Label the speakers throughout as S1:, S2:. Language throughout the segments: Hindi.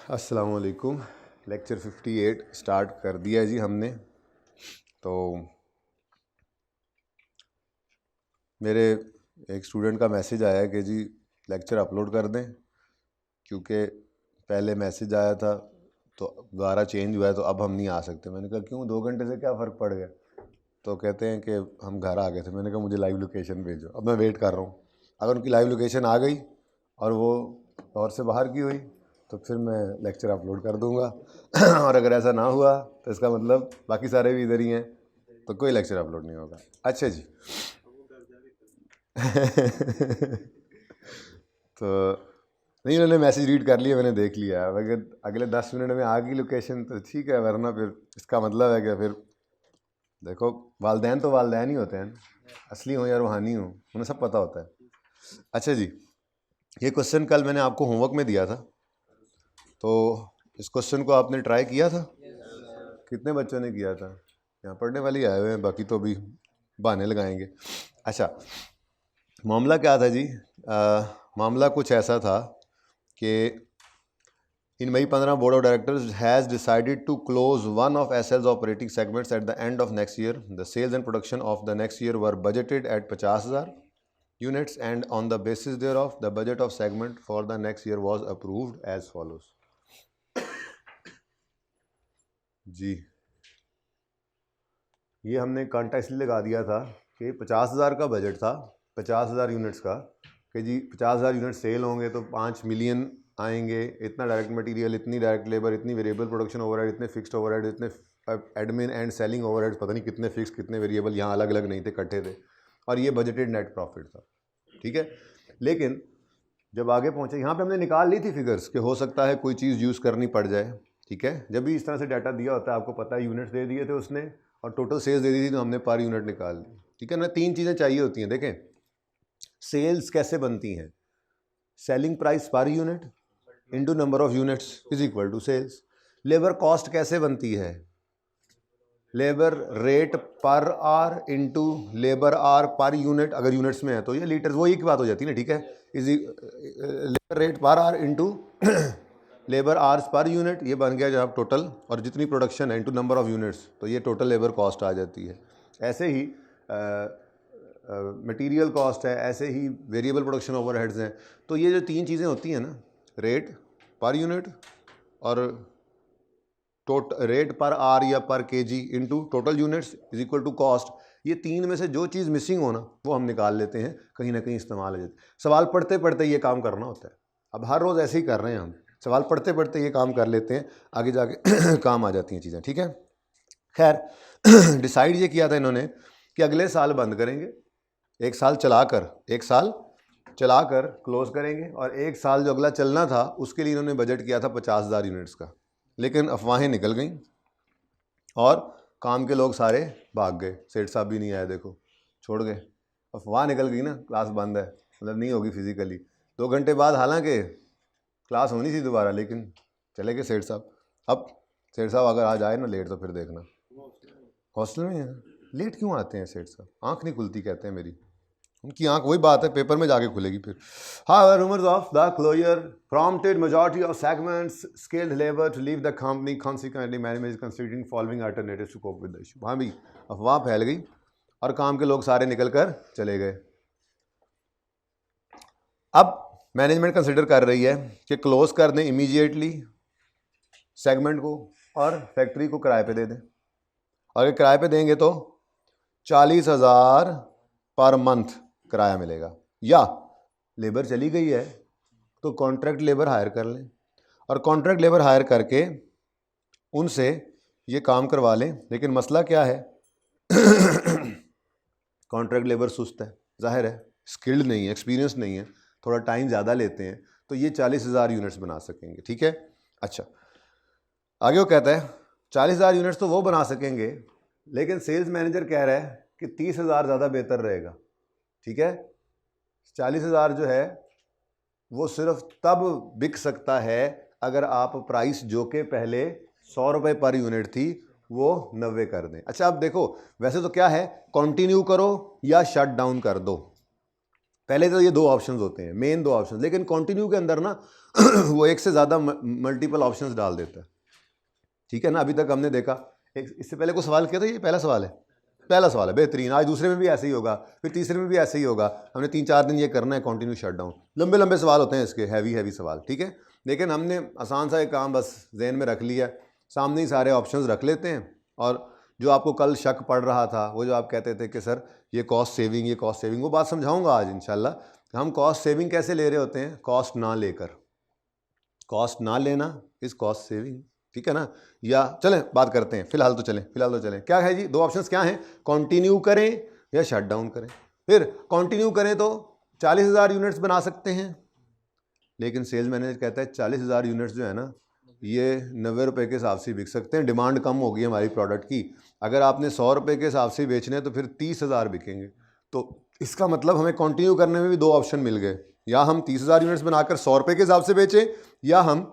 S1: अस्सलाम वालेकुम। लेक्चर 58 स्टार्ट कर दिया जी हमने। तो मेरे एक स्टूडेंट का मैसेज आया कि जी लेक्चर अपलोड कर दें, क्योंकि पहले मैसेज आया था तो दोबारा चेंज हुआ है तो अब हम नहीं आ सकते। मैंने कहा क्यों, 2 घंटे से क्या फ़र्क पड़ गया? तो कहते हैं कि हम घर आ गए थे। मैंने कहा मुझे लाइव लोकेशन भेजो। अब मैं वेट कर रहा हूँ, अगर उनकी लाइव लोकेशन आ गई और वो और से बाहर की हुई तो फिर मैं लेक्चर अपलोड कर दूंगा और अगर ऐसा ना हुआ तो इसका मतलब बाकी सारे भी इधर ही हैं, तो कोई लेक्चर अपलोड नहीं होगा। अच्छा जी तो नहीं, उन्होंने मैसेज रीड कर लिया, मैंने देख लिया। अगर अगले 10 मिनट में आ गई लोकेशन तो ठीक है, वरना फिर इसका मतलब है कि फिर देखो, वालदैन तो वालदैन ही होते हैं, असली हो या रूहानी हो, उन्हें सब पता होता है। अच्छा जी, ये क्वेश्चन कल मैंने आपको होमवर्क में दिया था, तो इस क्वेश्चन को आपने ट्राई किया था? कितने बच्चों ने किया था? यहाँ पढ़ने वाले ही आए हुए हैं, बाकी तो अभी बहाने लगाएंगे। अच्छा, मामला क्या था जी? मामला कुछ ऐसा था कि in May 15, Board of Directors has decided to close one of SL's operating segments at the end of next year. The sales and production of the next year were budgeted at 50,000 units, and on the basis thereof, the budget of segment for the next year was approved as follows. जी, ये हमने कांटा इसलिए लगा दिया था कि 50,000 का बजट था, 50,000 यूनिट्स का, कि जी 50,000 यूनिट सेल होंगे तो 5 मिलियन आएंगे, इतना डायरेक्ट मटेरियल, इतनी डायरेक्ट लेबर, इतनी वेरिएबल प्रोडक्शन ओवरहेड, इतने फिक्स्ड ओवरहेड, इतने एडमिन एंड सेलिंग ओवरहेड, पता नहीं कितने फिक्स कितने वेरिएबल, यहाँ अलग अलग नहीं थे, इकट्ठे थे, और ये बजटेड नेट प्रॉफिट था। ठीक है, लेकिन जब आगे पहुँचे यहाँ पे हमने निकाल ली थी फिगर्स कि हो सकता है कोई चीज़ यूज़ करनी पड़ जाए। ठीक है, जब भी इस तरह से डाटा दिया होता है, आपको पता है यूनिट्स दे दिए थे उसने और टोटल सेल्स दे दी थी, तो हमने पर यूनिट निकाल ली। ठीक है ना, 3 चीज़ें चाहिए होती हैं। देखें, सेल्स कैसे बनती हैं? Selling price per unit into number of units is equal to sales. Labour cost कैसे बनती है? Labour rate per hour into labour hour per unit, अगर यूनिट्स में है तो ये लीटर्स, वो एक बात हो जाती है ना। ठीक है, is labour rate per hour into labour hours per unit, ये बन गया जब टोटल, और जितनी प्रोडक्शन है इंटू नंबर ऑफ यूनिट्स, तो ये टोटल लेबर कॉस्ट आ जाती है। ऐसे ही मटेरियल कॉस्ट है, ऐसे ही वेरिएबल प्रोडक्शन ओवरहेड्स हैं। तो ये जो 3 चीज़ें होती हैं ना, रेट पर यूनिट और रेट पर आर या per kg into total units is equal to cost, ये 3 में से जो चीज़ मिसिंग हो ना, वो हम निकाल लेते हैं, कहीं ना कहीं इस्तेमाल हो जाती है। सवाल पढ़ते पढ़ते ये काम करना होता है। अब हर रोज़ ऐसे ही कर रहे हैं हम, सवाल पढ़ते पढ़ते ये काम कर लेते हैं, आगे जाके काम आ जाती हैं चीज़ें। ठीक है, खैर डिसाइड ये किया था इन्होंने कि अगले साल बंद करेंगे, एक साल चलाकर क्लोज करेंगे, और एक साल जो अगला चलना था उसके लिए इन्होंने बजट किया था 50,000 यूनिट्स का। लेकिन अफवाहें निकल गई और काम के लोग सारे भाग गए। सेठ साहब भी नहीं आए, देखो छोड़ गए, अफवाह निकल गई ना, क्लास बंद है, मतलब नहीं होगी फिजिकली। 2 घंटे बाद हालांकि क्लास होनी थी दोबारा, लेकिन चले गए सेठ साहब। अब सेठ साहब अगर आज आए ना लेट, तो फिर देखना। हॉस्टल में है, लेट क्यों आते हैं सेठ साहब? आँख नहीं खुलती कहते हैं मेरी, उनकी आंख, वही बात है, पेपर में जाके खुलेगी फिर। हाँ, rumors of the closure prompted majority of segments skilled labor to leave the company. Consequently, management is considering following alternatives to cope with the issue. हाँ भी, अफवाह फैल गई और काम के लोग सारे निकल कर चले गए। अब मैनेजमेंट कंसिडर कर रही है कि क्लोज कर दें इमीडिएटली सेगमेंट को और फैक्ट्री को किराए पे दे दें, और अगर किराए पे देंगे तो 40,000 पर मंथ किराया मिलेगा, या लेबर चली गई है तो कॉन्ट्रैक्ट लेबर हायर कर लें, और कॉन्ट्रैक्ट लेबर हायर करके उनसे ये काम करवा लें। लेकिन मसला क्या है? कॉन्ट्रैक्ट लेबर सुस्त है, जाहिर है, स्किल्ड नहीं है, एक्सपीरियंस नहीं है, थोड़ा टाइम ज़्यादा लेते हैं, तो ये 40,000 यूनिट्स बना सकेंगे। ठीक है, अच्छा, आगे वो कहता है 40,000 यूनिट्स तो वो बना सकेंगे, लेकिन सेल्स मैनेजर कह रहा है कि 30,000 ज़्यादा बेहतर रहेगा। ठीक है, 40,000 जो है वो सिर्फ तब बिक सकता है अगर आप प्राइस जो कि पहले 100 रुपये पर यूनिट थी वो 90 कर दें। अच्छा, अब देखो, वैसे तो क्या है, कंटिन्यू करो या शट डाउन कर दो। पहले तो ये दो ऑप्शंस होते हैं, मेन दो ऑप्शंस, लेकिन कंटिन्यू के अंदर ना वो एक से ज़्यादा मल्टीपल ऑप्शंस डाल देता है, ठीक है ना। अभी तक हमने देखा, एक इससे पहले को सवाल किया था, ये पहला सवाल है, पहला सवाल है, बेहतरीन। आज दूसरे में भी ऐसे ही होगा, फिर तीसरे में भी ऐसे ही होगा। हमने 3-4 दिन ये करना है कंटिन्यू शटडाउन। लंबे लंबे सवाल होते हैं इसके, हैवी सवाल, ठीक है। लेकिन हमने आसान सा एक काम बस जहन में रख लिया, सामने ही सारे ऑप्शंस रख लेते हैं। और जो आपको कल शक पड़ रहा था, वो जो आप कहते थे कि सर ये कॉस्ट सेविंग, ये कॉस्ट सेविंग, वो बात समझाऊंगा आज इंशाल्लाह। हम कॉस्ट सेविंग कैसे ले रहे होते हैं, कॉस्ट ना लेकर, कॉस्ट ना लेना इज कॉस्ट सेविंग, ठीक है ना। या चलें बात करते हैं, फिलहाल तो चलें। क्या है जी, दो ऑप्शंस क्या हैं, कंटिन्यू करें या शट डाउन करें। फिर कंटिन्यू करें तो 40,000 यूनिट्स बना सकते हैं, लेकिन सेल्स मैनेजर कहता है 40,000 यूनिट्स जो है ना, ये 90 रुपये के हिसाब से बिक सकते हैं। डिमांड कम होगी हमारी प्रोडक्ट की, अगर आपने 100 रुपये के हिसाब से बेचने हैं तो फिर 30,000 बिकेंगे। तो इसका मतलब हमें कंटिन्यू करने में भी दो ऑप्शन मिल गए, या हम 30,000 यूनिट्स बनाकर 100 रुपये के हिसाब से बेचें, या हम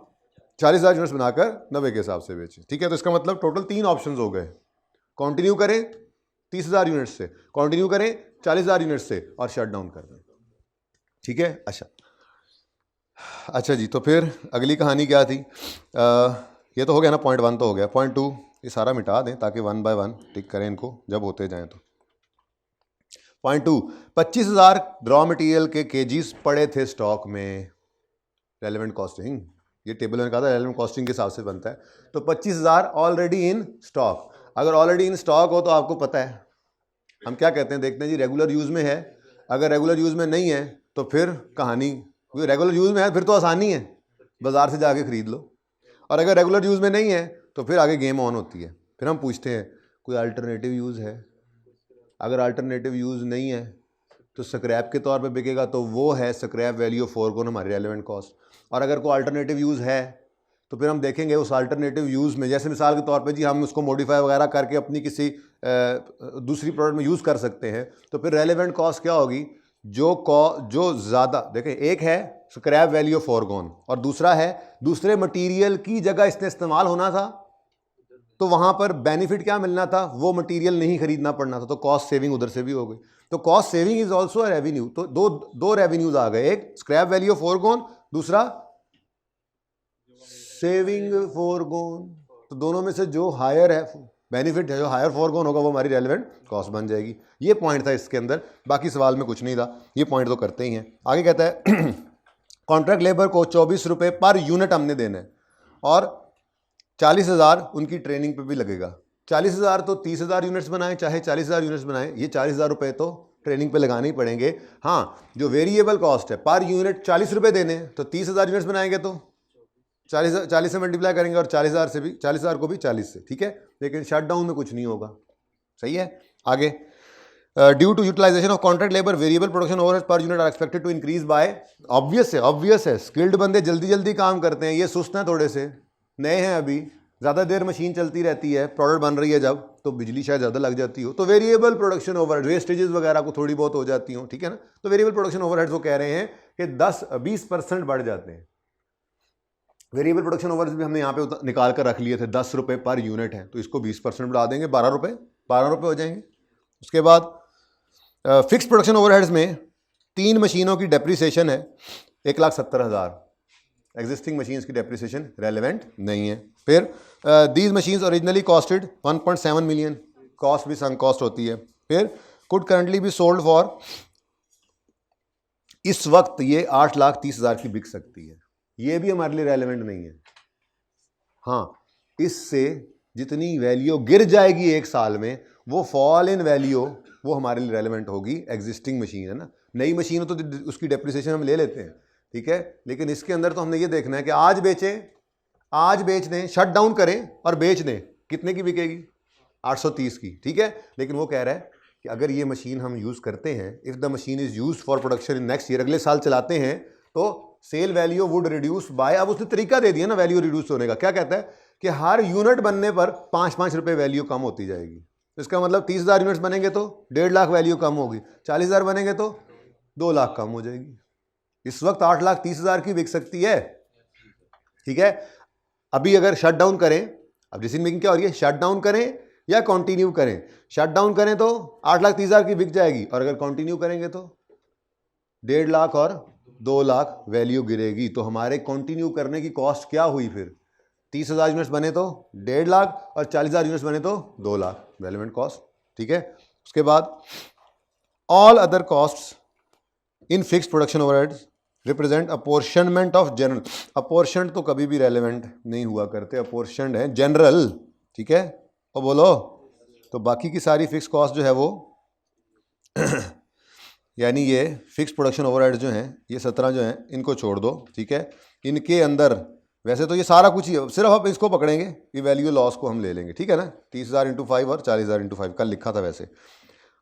S1: 40,000 यूनिट्स बनाकर 90 के हिसाब से बेचें, ठीक है। तो इसका मतलब टोटल 3 ऑप्शन हो गए, कंटिन्यू करें 30,000 यूनिट्स से, कंटिन्यू करें 40,000 यूनिट्स से, और शट डाउन कर दें, ठीक है। अच्छा जी, तो फिर अगली कहानी क्या थी, ये तो हो गया ना, पॉइंट 1 तो हो गया। पॉइंट 2 ये सारा मिटा दें ताकि 1 बाय 1 टिक करें इनको जब होते जाएं तो। पॉइंट 2, 25,000 रॉ मटेरियल के केजीज पड़े थे स्टॉक में, रेलेवेंट कॉस्टिंग, ये टेबल मैंने कहा था रेलेवेंट कॉस्टिंग के हिसाब से बनता है। तो 25,000 ऑलरेडी इन स्टॉक, अगर ऑलरेडी इन स्टॉक हो तो आपको पता है हम क्या कहते हैं, देखते हैं जी, रेगुलर यूज़ में है। अगर रेगुलर यूज़ में नहीं है तो फिर कहानी, रेगुलर यूज़ में है फिर तो आसानी है, बाज़ार से जाके ख़रीद लो। और अगर रेगुलर यूज़ में नहीं है तो फिर आगे गेम ऑन होती है। फिर हम पूछते हैं कोई अल्टरनेटिव यूज़ है, अगर अल्टरनेटिव यूज़ नहीं है तो स्क्रैप के तौर पे बिकेगा, तो वो है स्क्रैप वैल्यू ऑफ फोरगोन हमारी रेलेवेंट कॉस्ट। और अगर कोई अल्टरनेटिव यूज़ है तो फिर हम देखेंगे उस अल्टरनेटिव यूज़ में, जैसे मिसाल के तौर पे जी हम उसको मॉडिफाई वगैरह करके अपनी किसी दूसरी प्रोडक्ट में यूज़ कर सकते हैं, तो फिर रेलेवेंट कॉस्ट क्या होगी, जो ज़्यादा, देखें एक है स्क्रैप वैल्यू ऑफ फोरगोन और दूसरा है दूसरे मटीरियल की जगह इसने इस्तेमाल होना था, तो वहाँ पर बेनिफिट क्या मिलना था, वो मटेरियल नहीं खरीदना पड़ना था, तो कॉस्ट सेविंग उधर से भी हो गई। तो cost saving is also a revenue. तो दो रेवेन्यूज आ गए, एक स्क्रैप वैल्यू ऑफ फोरगोन, दूसरा सेविंग फोरगोन। तो दोनों में से जो हायर है बेनिफिट है, जो हायर फोरगोन होगा वो हमारी रेलेवेंट कॉस्ट बन जाएगी। ये पॉइंट था इसके अंदर, बाकी सवाल में कुछ नहीं था, ये पॉइंट तो करते ही हैं। आगे कहता है कॉन्ट्रैक्ट लेबर को 24 रुपये पर यूनिट हमने देना है, और 40,000 उनकी ट्रेनिंग पे भी लगेगा। 40,000 तो 30,000 यूनिट्स बनाएं, चाहे 40,000 यूनिट्स बनाएं, ये 40,000 रुपये तो ट्रेनिंग पे लगाने ही पड़ेंगे। हाँ, जो वेरिएबल कॉस्ट है पर यूनिट 40 रुपये देने हैं, तो 30,000 यूनिट्स बनाएंगे तो 40 से मल्टीप्लाई करेंगे, और 40,000 को भी 40 से, ठीक है। लेकिन शट डाउन में कुछ नहीं होगा, सही है। आगे, due to utilisation of contract labour variable production overheads per unit are expected to increase by, obvious है, स्किल्ड बंदे जल्दी काम करते हैं, ये सुस्त हैं, थोड़े से नए हैं, अभी ज़्यादा देर मशीन चलती रहती है, प्रोडक्ट बन रही है जब, तो बिजली शायद ज़्यादा लग जाती हो, तो वेरिएबल प्रोडक्शन ओवरहेड, वेस्टेजेस वगैरह को थोड़ी बहुत हो जाती हो, ठीक है ना। तो वेरिएबल प्रोडक्शन ओवरहेड्स वो कह रहे हैं कि 10-20% बढ़ जाते हैं। वेरिएबल प्रोडक्शन ओवरहेड्स भी हमने यहाँ पे निकाल कर रख लिए थे, 10 रुपये पर यूनिट है, तो इसको 20% बढ़ा देंगे, 12 रुपये हो जाएंगे। उसके बाद फिक्स प्रोडक्शन ओवरहेड्स में 3 मशीनों की डेप्रिसिएशन है 1,70,000, एग्जिस्टिंग मशीन्स की डेप्रिसिएशन रेलेवेंट नहीं है। फिर these machines originally costed 1.7 million, cost भी संक कॉस्ट होती है। फिर कुड करंटली भी सोल्ड फॉर, इस वक्त ये 8,30,000 की बिक सकती है, ये भी हमारे लिए रेलेवेंट नहीं है। हाँ, इससे जितनी वैल्यू गिर जाएगी एक साल में, वो फॉल इन वैल्यू वो हमारे लिए रेलेवेंट होगी। एग्जिस्टिंग मशीन है ना, नई मशीन हो तो उसकी डेप्रिसिएशन हम ले लेते हैं, ठीक है। लेकिन इसके अंदर तो हमने ये देखना है कि आज बेच दें, शट डाउन करें और बेच दें, कितने की बिकेगी, 830 की, ठीक है। लेकिन वो कह रहा है कि अगर ये मशीन हम यूज़ करते हैं, if the machine is use for production in next year, अगले साल चलाते हैं, तो sale value would reduce by, अब उसने तरीका दे दिया ना वैल्यू रिड्यूस होने का, क्या कहता है कि हर यूनिट बनने पर 5-5 रुपये वैल्यू कम होती जाएगी। इसका मतलब 30,000 यूनिट्स बनेंगे तो 1.5 लाख वैल्यू कम होगी, 40,000 बनेंगे तो 2 लाख कम हो जाएगी। इस वक्त 8,30,000 की बिक सकती है, ठीक है। अभी अगर शट डाउन करें, अब डिसीजन मेकिंग क्या हो रही है, शट डाउन करें या कंटिन्यू करें। शट डाउन करें तो 8,30,000 की बिक जाएगी, और अगर कंटिन्यू करेंगे तो 1.5 लाख और 2 लाख वैल्यू गिरेगी। तो हमारे कंटिन्यू करने की कॉस्ट क्या हुई फिर? 30,000 यूनिट्स बने तो 1.5 लाख और 40,000 यूनिट्स बने तो 2 लाख रेलेवेंट कॉस्ट। ठीक है, उसके बाद all other costs in fixed production overheads represent apportionment of general. Apportion तो कभी भी रेलेवेंट नहीं हुआ करते, अपोर्शन है जनरल। ठीक है, और बोलो तो बाकी की सारी फिक्स कॉस्ट जो है वो यानी ये फिक्स प्रोडक्शन ओवरहेड्स जो हैं, ये 17 जो हैं, इनको छोड़ दो। ठीक है, इनके अंदर वैसे तो ये सारा कुछ ही है, सिर्फ आप इसको पकड़ेंगे, ये वैल्यू लॉस को हम ले लेंगे। ठीक है ना, 30,000 इंटू 5 और 40,000 इंटू 5 कल लिखा था वैसे।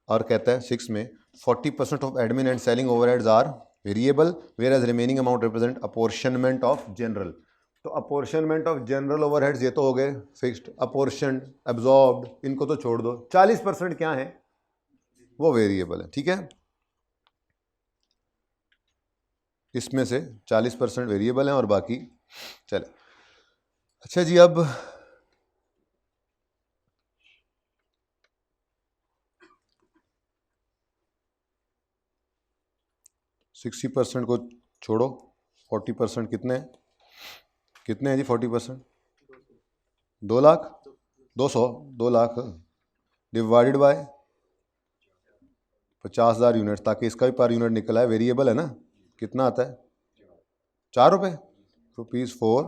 S1: और कहता है 6 में 40% of admin and selling overheads are variable where as remaining amount represent apportionment of general. तो अपोर्शनमेंट ऑफ जनरल ओवरहेड्स ये तो हो गए फिक्स्ड, अपोर्शन एब्जॉर्ब्ड, इनको तो छोड़ दो। 40% क्या है? वो वेरिएबल है। ठीक है, इसमें से 40% वेरिएबल हैं और बाकी चले। अच्छा जी, अब सिक्सटी परसेंट को छोड़ो, 40% कितने हैं? कितने हैं जी 40%? 2 lakh, 2 lakh divided by 50,000 unit, ताकि इसका भी पर यूनिट निकला है, वेरिएबल है ना। कितना आता है? 4 रुपये, ₹4।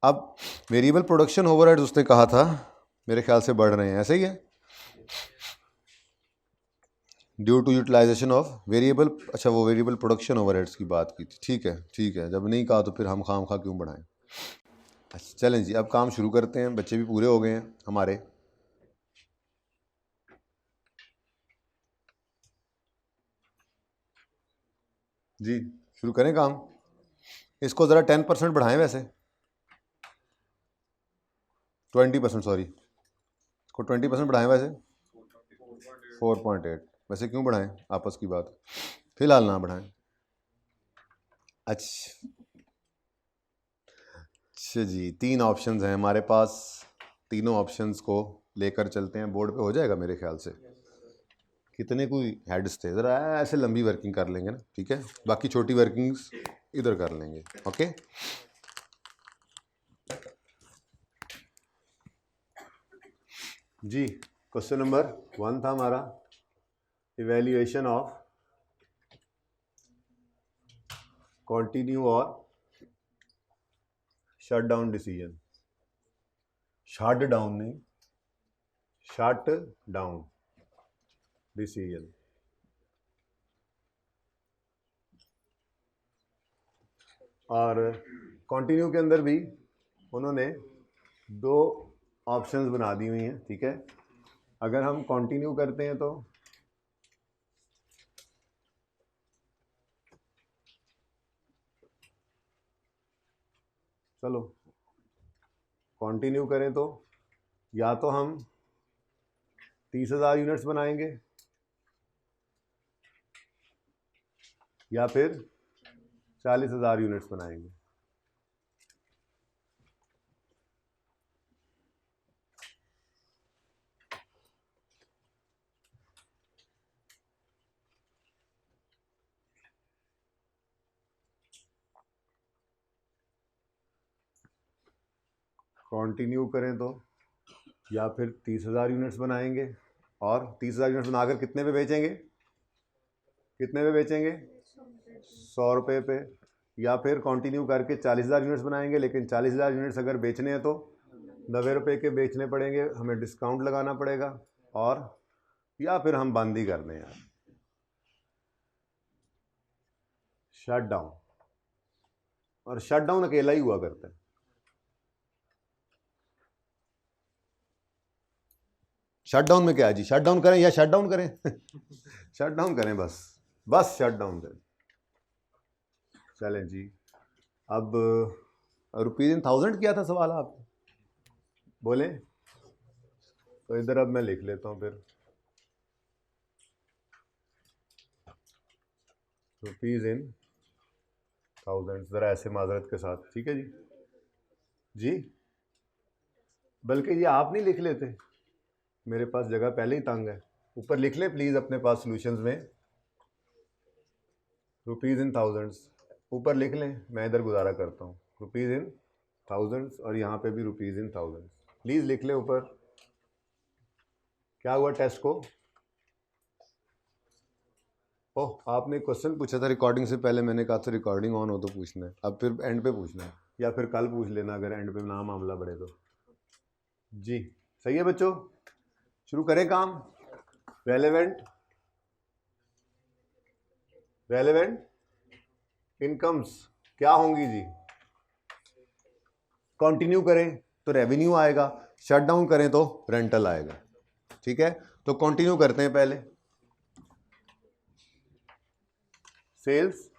S1: अब वेरिएबल प्रोडक्शन ओवरहेड्स उसने कहा था मेरे ख्याल से बढ़ रहे हैं, ऐसे ही है, due to utilisation of variable. अच्छा, वो वेरिएबल प्रोडक्शन ओवरहेड्स की बात की थी। ठीक है, ठीक है, जब नहीं कहा तो फिर हम खाम खा क्यों बढ़ाएं। अच्छा चलें जी, अब काम शुरू करते हैं, बच्चे भी पूरे हो गए हैं हमारे। जी शुरू करें काम। इसको ज़रा 10% बढ़ाएं, वैसे 20%, सॉरी, इसको 20% बढ़ाएं वैसे 4.8। वैसे क्यों बढ़ाएं, आपस की बात, फिलहाल ना बढ़ाएं। अच्छा अच्छा जी, 3 ऑप्शंस हैं हमारे पास, तीनों ऑप्शंस को लेकर चलते हैं। बोर्ड पे हो जाएगा मेरे ख्याल से। कितने कोई हेड्स थे, ज़रा ऐसे लंबी वर्किंग कर लेंगे ना। ठीक है, बाकी छोटी वर्किंग्स इधर कर लेंगे। ओके, जी क्वेश्चन नंबर 1 था हमारा, इवैल्यूएशन ऑफ कंटिन्यू और shut down decision. Shut down नहीं, शट डाउन डिसीजन। और कंटिन्यू के अंदर भी उन्होंने 2 ऑप्शंस बना दी हुई हैं। ठीक है, अगर हम कंटिन्यू करते हैं तो चलो कंटिन्यू करें तो या तो हम 30,000 यूनिट्स बनाएंगे या फिर 40,000 यूनिट्स बनाएंगे। कंटिन्यू करें तो या फिर 30,000 यूनिट्स बनाएंगे और 30,000 यूनिट्स बनाकर कितने पे बेचेंगे? कितने पे बेचेंगे? 100 रुपये पे। या फिर कंटिन्यू करके 40,000 यूनिट्स बनाएंगे, लेकिन 40,000 यूनिट्स अगर बेचने हैं तो 90 रुपये के बेचने पड़ेंगे, हमें डिस्काउंट लगाना पड़ेगा। और या फिर हम बंद ही कर दें यार, शट डाउन। और शट डाउन अकेला ही हुआ करता है। शट डाउन में क्या है जी, शट डाउन करें या शट डाउन करें शट डाउन करें, बस बस शट डाउन करें। चलें जी, अब ₹1000 किया था सवाल आप बोले, तो इधर अब मैं लिख लेता हूँ फिर ₹1000, ज़रा ऐसे माजरत के साथ। ठीक है जी, जी बल्कि ये आप नहीं लिख लेते, मेरे पास जगह पहले ही तंग है। ऊपर लिख ले प्लीज़ अपने पास सॉल्यूशंस में, रुपीज़ इन थाउजेंड्स ऊपर लिख लें, मैं इधर गुजारा करता हूँ। रुपीज़ इन थाउजेंड्स और यहाँ पे भी रुपीज़ इन थाउजेंड्स, प्लीज़ लिख ले ऊपर। क्या हुआ टेस्ट को? ओह, आपने क्वेश्चन पूछा था रिकॉर्डिंग से पहले, मैंने कहा था रिकॉर्डिंग ऑन हो तो पूछना है, अब फिर एंड पे पूछना है या फिर कल पूछ लेना अगर एंड पे ना मामला बढ़े तो। जी सही है बच्चों, शुरू करें काम। रेलेवेंट इनकम्स क्या होंगी जी? कंटिन्यू करें तो रेवेन्यू आएगा, शट डाउन करें तो रेंटल आएगा। ठीक है, तो कंटिन्यू करते हैं पहले। सेल्स,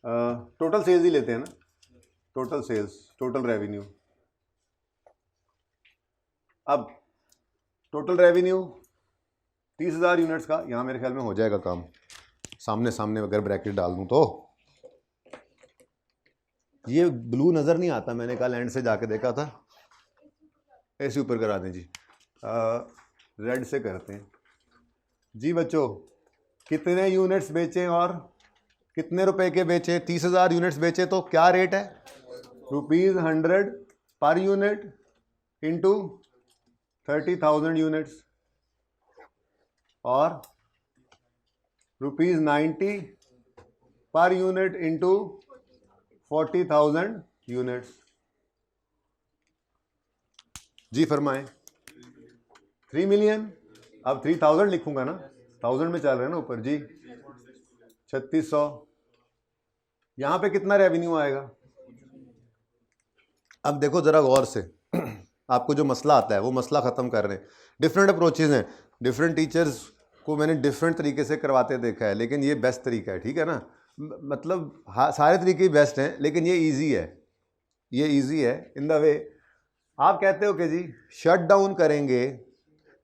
S1: टोटल सेल्स ही लेते हैं ना, टोटल सेल्स, टोटल रेवेन्यू। अब टोटल रेवेन्यू 30,000 यूनिट्स का, यहां मेरे ख्याल में हो जाएगा काम, सामने सामने अगर ब्रैकेट डाल दूं तो। ये ब्लू नज़र नहीं आता, मैंने कल एंड से जाके देखा था, ऐसे ऊपर करा दें जी, रेड से करते हैं जी। बच्चों कितने यूनिट्स बेचे और कितने रुपए के बेचे? 30,000 यूनिट्स बेचे तो क्या रेट है? ₹100 पर यूनिट इंटू 30,000 यूनिट्स, और ₹90 पर यूनिट इंटू 40,000 यूनिट्स। जी फरमाएं। 3 मिलियन, अब 3,000 लिखूंगा ना, 1000 में चल रहे हैं ना ऊपर जी, 3600। यहां पे कितना रेवेन्यू आएगा? अब देखो जरा गौर से, आपको जो मसला आता है वो मसला ख़त्म कर रहे हैं। डिफरेंट अप्रोचेज हैं, डिफरेंट टीचर्स को मैंने डिफरेंट तरीके से करवाते देखा है, लेकिन ये बेस्ट तरीका है, ठीक है ना। मतलब हाँ, सारे तरीके बेस्ट हैं, लेकिन ये इजी है, ये इजी है इन द वे। आप कहते हो कि जी शट डाउन करेंगे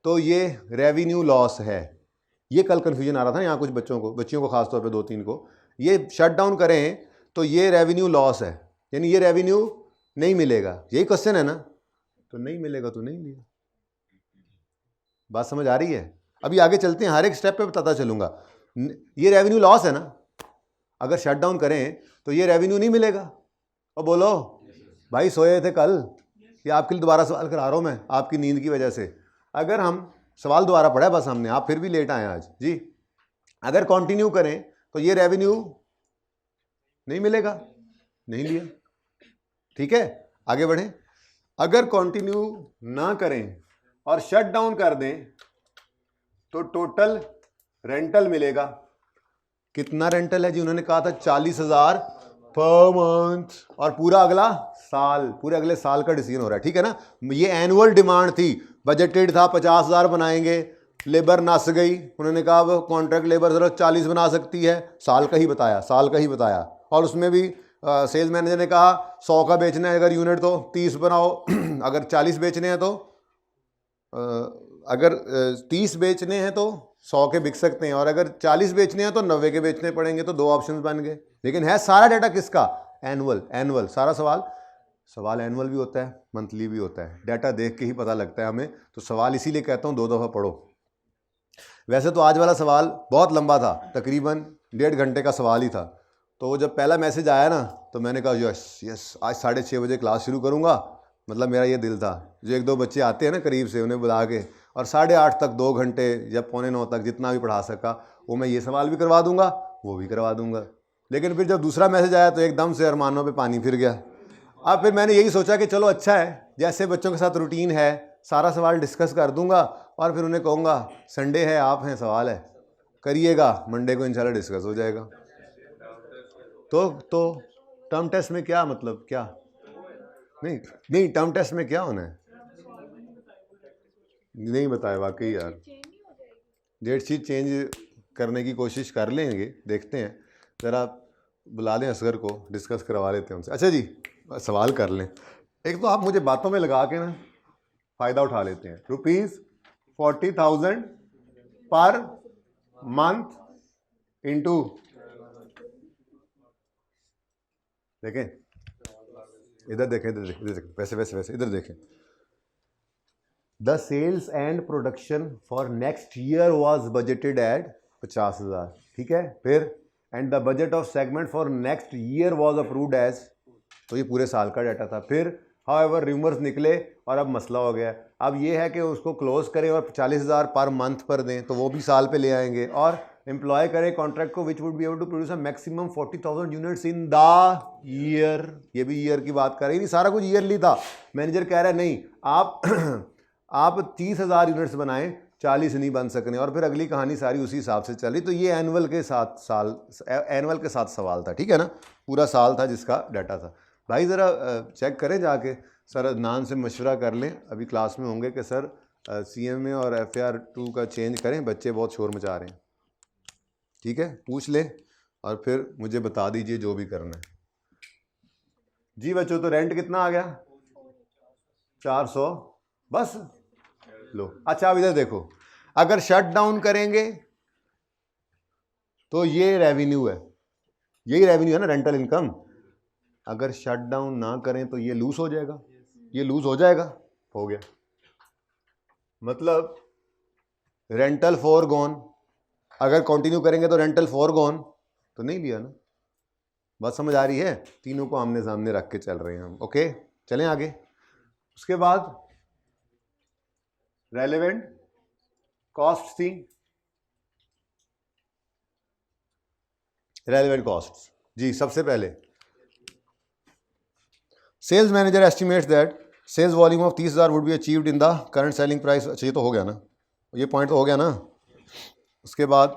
S1: तो ये रेवेन्यू लॉस है, ये कल कन्फ्यूजन आ रहा था ना यहाँ कुछ बच्चों को, बच्चियों को खासतौर पे 2-3 को। ये शट डाउन करें तो ये रेवेन्यू लॉस है, यानी ये रेवेन्यू नहीं मिलेगा, यही क्वेश्चन है ना। तो नहीं मिलेगा तो नहीं लिया। बात समझ आ रही है? अभी आगे चलते हैं, हर एक स्टेप पे बताता चलूंगा। ये रेवेन्यू लॉस है ना, अगर शट डाउन करें तो ये रेवेन्यू नहीं मिलेगा। और बोलो भाई सोए थे कल, या आपके लिए दोबारा सवाल करा रहा हूं मैं आपकी नींद की वजह से। अगर हम सवाल दोबारा पढ़ा बस हमने, आप फिर भी लेट आए आज जी। अगर कंटिन्यू करें तो ये रेवेन्यू नहीं मिलेगा, नहीं लिया। ठीक है, आगे बढ़ें। अगर कंटिन्यू ना करें और शट डाउन कर दें तो टोटल रेंटल मिलेगा। कितना रेंटल है जी? उन्होंने कहा था 40,000 पर मंथ, और पूरा अगला साल, पूरे अगले साल का डिसीजन हो रहा है, ठीक है ना। ये एनुअल डिमांड थी, बजटेड था 50,000 बनाएंगे, लेबर नस गई, उन्होंने कहा वो कॉन्ट्रैक्ट लेबर जरूरत 40 बना सकती है, साल का ही बताया, साल का ही बताया। और उसमें भी सेल्स मैनेजर ने कहा 100 का बेचना है अगर यूनिट तो 30 बनाओ अगर 40 बेचने हैं तो अगर 30 बेचने हैं तो 100 के बिक सकते हैं, और अगर 40 बेचने हैं तो 90 के बेचने पड़ेंगे। तो 2 ऑप्शंस बन गए। लेकिन है सारा डाटा किसका? एनुअल, एनुअल सारा सवाल एनुअल भी होता है, मंथली भी होता है, डाटा देख के ही पता लगता है हमें। तो सवाल इसीलिए कहता हूँ 2 दफ़ा पढ़ो। वैसे तो आज वाला सवाल बहुत लंबा था, तकरीबन 1.5 घंटे का सवाल ही था। तो वो जब पहला मैसेज आया ना तो मैंने कहा यस यस, आज 6:30 बजे क्लास शुरू करूँगा, मतलब मेरा ये दिल था। जो 1-2 बच्चे आते हैं ना करीब से, उन्हें बुला के, और 8:30 तक 2 घंटे या 8:45 तक जितना भी पढ़ा सका, वो मैं ये सवाल भी करवा दूंगा, वो भी करवा दूंगा। लेकिन फिर जब दूसरा मैसेज आया तो एकदम से अरमानों पे पानी फिर गया। अब फिर मैंने यही सोचा कि चलो अच्छा है, जैसे बच्चों के साथ रूटीन है, सारा सवाल डिस्कस कर दूंगा और फिर उन्हें कहूँगा संडे है, आप हैं, सवाल है, करिएगा, मंडे को इंशाल्लाह डिस्कस हो जाएगा। तो टर्म टेस्ट में क्या मतलब, क्या नहीं टर्म टेस्ट में क्या होना है नहीं बताया वाकई यार। डेट शीट चेंज करने की कोशिश कर लेंगे, देखते हैं, ज़रा बुला लें असगर को, डिस्कस करवा लेते हैं उनसे। अच्छा जी, सवाल कर लें। एक तो आप मुझे बातों में लगा के ना फ़ायदा उठा लेते हैं। ₹40,000 पर मंथ इंटू, देखें इधर देखें, इधर देखें, वैसे वैसे वैसे इधर देखें, the sales and production for next year was budgeted at 50,000, ठीक है। फिर and the budget of segment for next year was approved as, तो ये पूरे साल का डाटा था। फिर हाउएवर रूमर्स निकले और अब मसला हो गया। अब ये है कि उसको क्लोज करें और 40,000 पर मंथ पर दें, तो वो भी साल पे ले आएंगे। और एम्प्लॉय करें कॉन्ट्रैक्ट को which would be able to produce a maximum 40,000 units in the year. ये भी ईयर की बात कर रही, नहीं सारा कुछ ईयरली था। मैनेजर कह रहा है नहीं आप आप 30,000 यूनिट्स बनाएं, 40 नहीं बन सकने। और फिर अगली कहानी सारी उसी हिसाब से चल रही। तो ये एनुअल के साथ सवाल था, ठीक है ना, पूरा साल था जिसका डाटा था। भाई ज़रा चेक करें जाके, सर अदनान से मशवरा कर लें, अभी क्लास में होंगे कि सर CMA और FAR2 का चेंज करें, बच्चे बहुत शोर मचा रहे हैं, ठीक है, पूछ लें और फिर मुझे बता दीजिए जो भी करना है। जी बच्चों, तो रेंट कितना आ गया? 400 बस लो। अच्छा अब इधर देखो, अगर शट डाउन करेंगे तो ये रेवेन्यू है, यही रेवेन्यू है ना, रेंटल इनकम। अगर शट डाउन ना करें तो ये लूज हो जाएगा, ये लूज हो जाएगा, हो गया। मतलब रेंटल फोरगॉन, अगर कंटिन्यू करेंगे तो रेंटल फोरगॉन, तो नहीं लिया ना। बात समझ आ रही है? तीनों को आमने सामने रख के चल रहे हैं हम। ओके चलें आगे। उसके बाद रेलेवेंट कॉस्ट थी, रेलेवेंट कॉस्ट जी। सबसे पहले sales manager estimates that sales volume of 30,000 would be achieved in the current selling price. अच्छा ये तो हो गया ना, ये पॉइंट तो हो गया ना। उसके बाद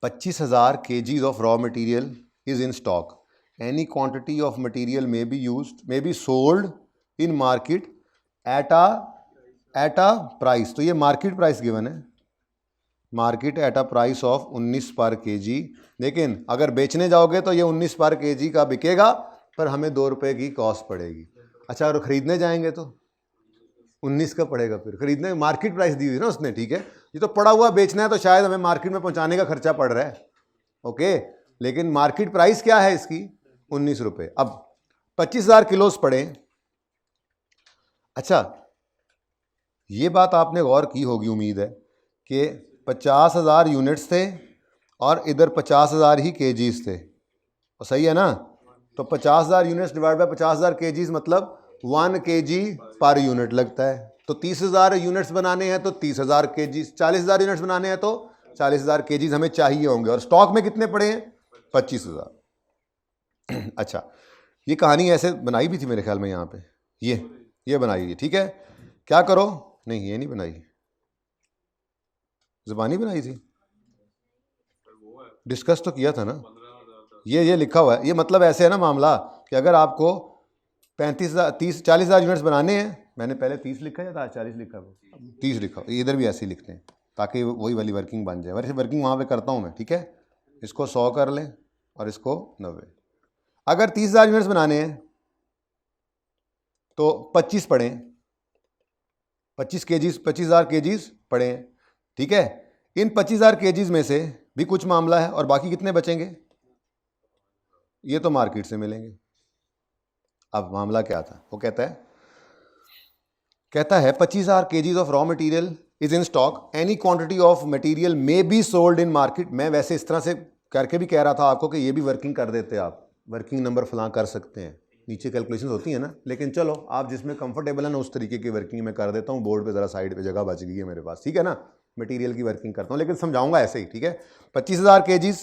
S1: 25,000 kgs of raw material is in stock, any quantity of material may be sold in market at a price. तो ये मार्केट प्राइस गिवन है, market at a price of 19 पर kg। लेकिन अगर बेचने जाओगे तो ये 19 पर kg का बिकेगा, पर हमें 2 रुपये की कॉस्ट पड़ेगी। अच्छा अगर खरीदने जाएंगे तो 19 का पड़ेगा। फिर खरीदने मार्केट प्राइस दी हुई ना उसने, ठीक है। ये तो पड़ा हुआ बेचना है तो शायद हमें मार्केट में पहुंचाने का खर्चा पड़ रहा है, ओके। लेकिन मार्केट प्राइस क्या है इसकी? 19 रुपये। अब 25,000 किलोस पड़े। अच्छा ये बात आपने गौर की होगी, उम्मीद है कि 50,000 यूनिट्स थे और इधर 50,000 ही केजीज थे, और सही है ना। तो 50,000 यूनिट्स डिवाइड बाय 50,000 केजीज मतलब 1 kg पर यूनिट लगता है। तो 30,000 यूनिट्स बनाने हैं तो 30,000 केजीज, 40,000 यूनिट्स बनाने हैं तो 40,000 केजीज हमें चाहिए होंगे। और स्टॉक में कितने पड़े हैं? 25,000। अच्छा ये कहानी ऐसे बनाई भी थी मेरे ख्याल में, यहाँ पे ये बनाई है, ठीक है। क्या करो, नहीं ये नहीं बनाई, ज़बानी बनाई थी, डिस्कस तो किया था ना। ये लिखा हुआ है। ये मतलब ऐसे है ना मामला कि अगर आपको 40,000 यूनिट्स बनाने हैं, मैंने पहले 30 लिखा है था, 40 लिखा है, 30 लिखा, इधर भी ऐसे ही लिखते हैं ताकि वही वाली वर्किंग बन जाए। वैसे वर्किंग वहाँ पे करता हूँ मैं, ठीक है। इसको 100 कर लें और इसको 90। अगर 30,000 यूनिट्स बनाने हैं तो 25 पड़े, 25,000 केजीज पड़े, ठीक है। इन 25,000 केजीज में से भी कुछ मामला है और बाकी कितने बचेंगे? ये तो मार्केट से मिलेंगे। अब मामला क्या था? वो कहता है 25,000 KGs of raw material is in stock, any quantity of material may be sold in market. मैं वैसे इस तरह से करके भी कह रहा था आपको कि ये भी वर्किंग कर देते, आप वर्किंग नंबर फलां कर सकते हैं, नीचे कैलकुलेशन होती है ना। लेकिन चलो आप जिसमें कंफर्टेबल है ना उस तरीके की वर्किंग मैं कर देता हूँ। बोर्ड पे ज़रा साइड पे जगह बच गई है मेरे पास, ठीक है ना। मटेरियल की वर्किंग करता हूँ लेकिन समझाऊंगा ऐसे ही, ठीक है। 25,000 केजीज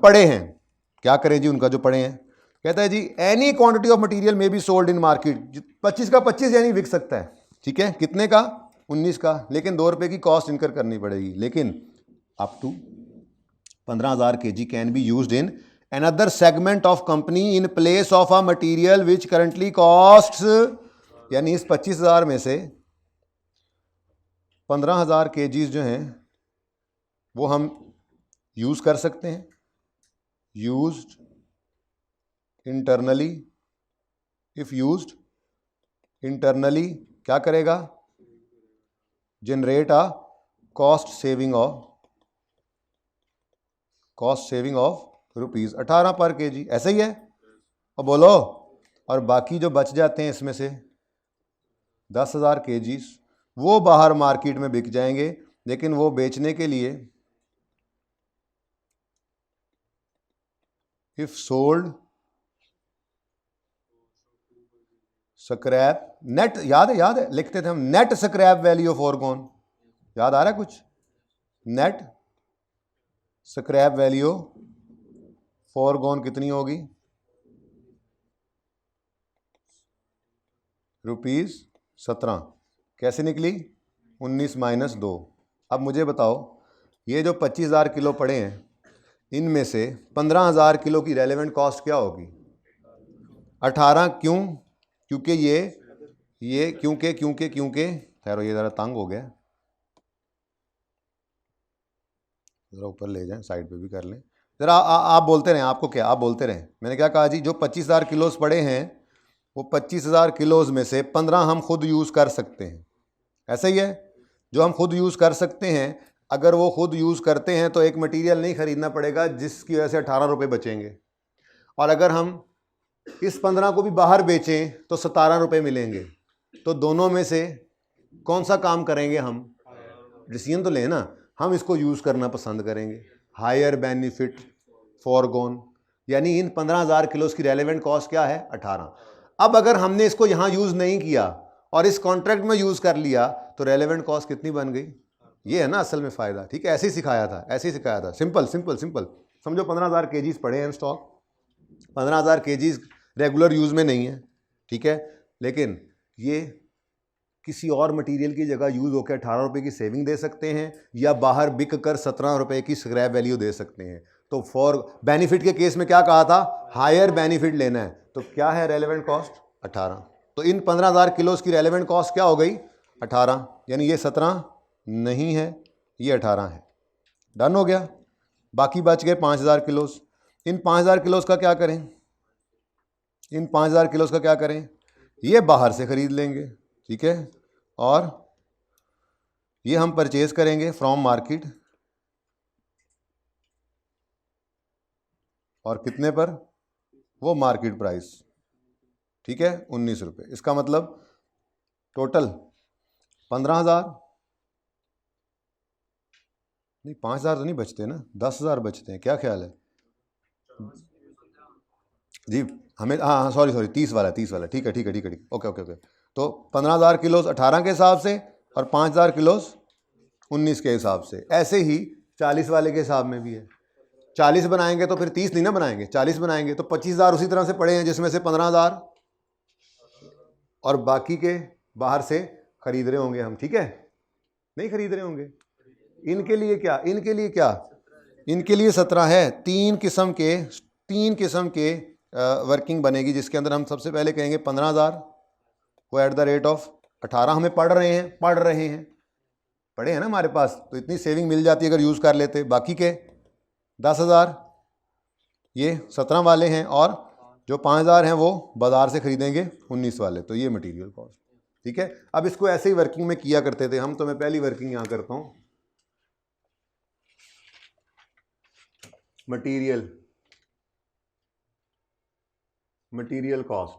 S1: पड़े हैं, क्या करें जी उनका जो पड़े हैं। कहता है जी एनी क्वांटिटी ऑफ मटेरियल में बी सोल्ड इन मार्केट, 25 का 25 यानी बिक सकता है, ठीक है। कितने का? 19 का। लेकिन 2 रुपये की कॉस्ट इनकर करनी पड़ेगी। लेकिन up to 15,000 kg can be used in another segment of company in place of a material which currently costs, यानी इस 25,000 में से 15,000 kgs जो हैं वो हम यूज कर सकते हैं, used internally. If used internally क्या करेगा? Generate a cost saving of rupees 18 पर केजी, ऐसे ही है। और बोलो, और बाकी जो बच जाते हैं इसमें से 10,000 kgs वो बाहर मार्केट में बिक जाएंगे, लेकिन वो बेचने के लिए इफ सोल्ड स्क्रैप नेट, याद है लिखते थे हम, net scrap value of foregone, याद आ रहा है कुछ? नेट स्क्रैप वैल्यू फॉरगॉन कितनी होगी? ₹17। कैसे निकली? 19 माइनस 2। अब मुझे बताओ, ये जो 25,000 किलो पड़े हैं, इनमें से 15,000 किलो की रेलेवेंट कॉस्ट क्या होगी? 18। क्यों? क्योंकि ये क्योंकि खैर ये ज़रा तंग हो गया, ज़रा ऊपर ले जाएं, साइड पे भी कर लें ज़रा। आप बोलते रहें, आपको क्या, आप बोलते रहें। मैंने क्या कहा जी? जो 25,000 किलोस पड़े हैं, वो 25,000 किलोज में से 15 हम खुद यूज़ कर सकते हैं, ऐसा ही है? जो हम खुद यूज़ कर सकते हैं, अगर वो खुद यूज़ करते हैं तो एक मटेरियल नहीं ख़रीदना पड़ेगा, जिसकी वजह से 18 रुपये बचेंगे। और अगर हम इस 15 को भी बाहर बेचें तो 17 रुपये मिलेंगे। तो दोनों में से कौन सा काम करेंगे हम? डिसीजन तो लें ना। हम इसको यूज़ करना पसंद करेंगे, हायर बेनिफिट फॉरगॉन, यानी इन 15,000 किलो की रेलेवेंट कॉस्ट क्या है? 18। अब अगर हमने इसको यहाँ यूज़ नहीं किया और इस कॉन्ट्रैक्ट में यूज़ कर लिया तो रेलेवेंट कॉस्ट कितनी बन गई? ये है ना असल में फ़ायदा। ठीक है, ऐसे ही सिखाया था, सिंपल। समझो 15,000 केजीज पड़े हैं स्टॉक, 15,000 केजीज रेगुलर यूज़ में नहीं है, ठीक है, लेकिन ये किसी और मटेरियल की जगह यूज़ होकर 18 रुपये की सेविंग दे सकते हैं, या बाहर बिक कर 17 रुपये की स्क्रैप वैल्यू दे सकते हैं। तो फॉर बेनिफिट के केस में क्या कहा था? हायर बेनिफिट लेना है। तो क्या है रेलेवेंट कॉस्ट? 18। तो इन 15,000 किलोज की रेलेवेंट कॉस्ट क्या हो गई? 18। यानी ये 17 नहीं है, ये 18 है। डन हो गया। बाकी बच गए 5,000 किलोज। इन 5,000 किलोज का क्या करें? इन 5,000 किलोज का क्या करें? ये बाहर से ख़रीद लेंगे, ठीक है, और ये हम परचेज करेंगे फ्रॉम मार्केट। और कितने पर? वो मार्केट प्राइस, ठीक है, 19 रुपये। इसका मतलब टोटल 15,000 नहीं, 5,000 तो नहीं बचते ना, 10,000 बचते हैं। क्या ख्याल है जी? हमें हाँ, सॉरी 30 वाला, ठीक है, ओके। तो 15,000 किलोज 18 के हिसाब से और 5,000 किलोज 19 के हिसाब से। ऐसे ही 40 वाले के हिसाब में भी है। 40 बनाएंगे तो फिर 30 नहीं ना बनाएंगे, 40 बनाएंगे तो 25,000 उसी तरह से पड़े हैं, जिसमें से 15,000 और बाकी के बाहर से खरीद रहे होंगे हम, ठीक है, नहीं खरीद रहे होंगे। इनके लिए क्या? इनके लिए 17 है। तीन किस्म के वर्किंग बनेगी, जिसके अंदर हम सबसे पहले कहेंगे 15,000 को एट द रेट ऑफ 18 हमें पढ़ रहे हैं पढ़े हैं ना हमारे पास, तो इतनी सेविंग मिल जाती है अगर यूज़ कर लेते। बाकी के 10,000 ये 17 वाले हैं, और जो 5,000 हैं वो बाज़ार से खरीदेंगे 19 वाले। तो ये मटेरियल कॉस्ट, ठीक है। अब इसको ऐसे ही वर्किंग में किया करते थे हम, तो मैं पहली वर्किंग यहाँ करता हूँ। Material cost.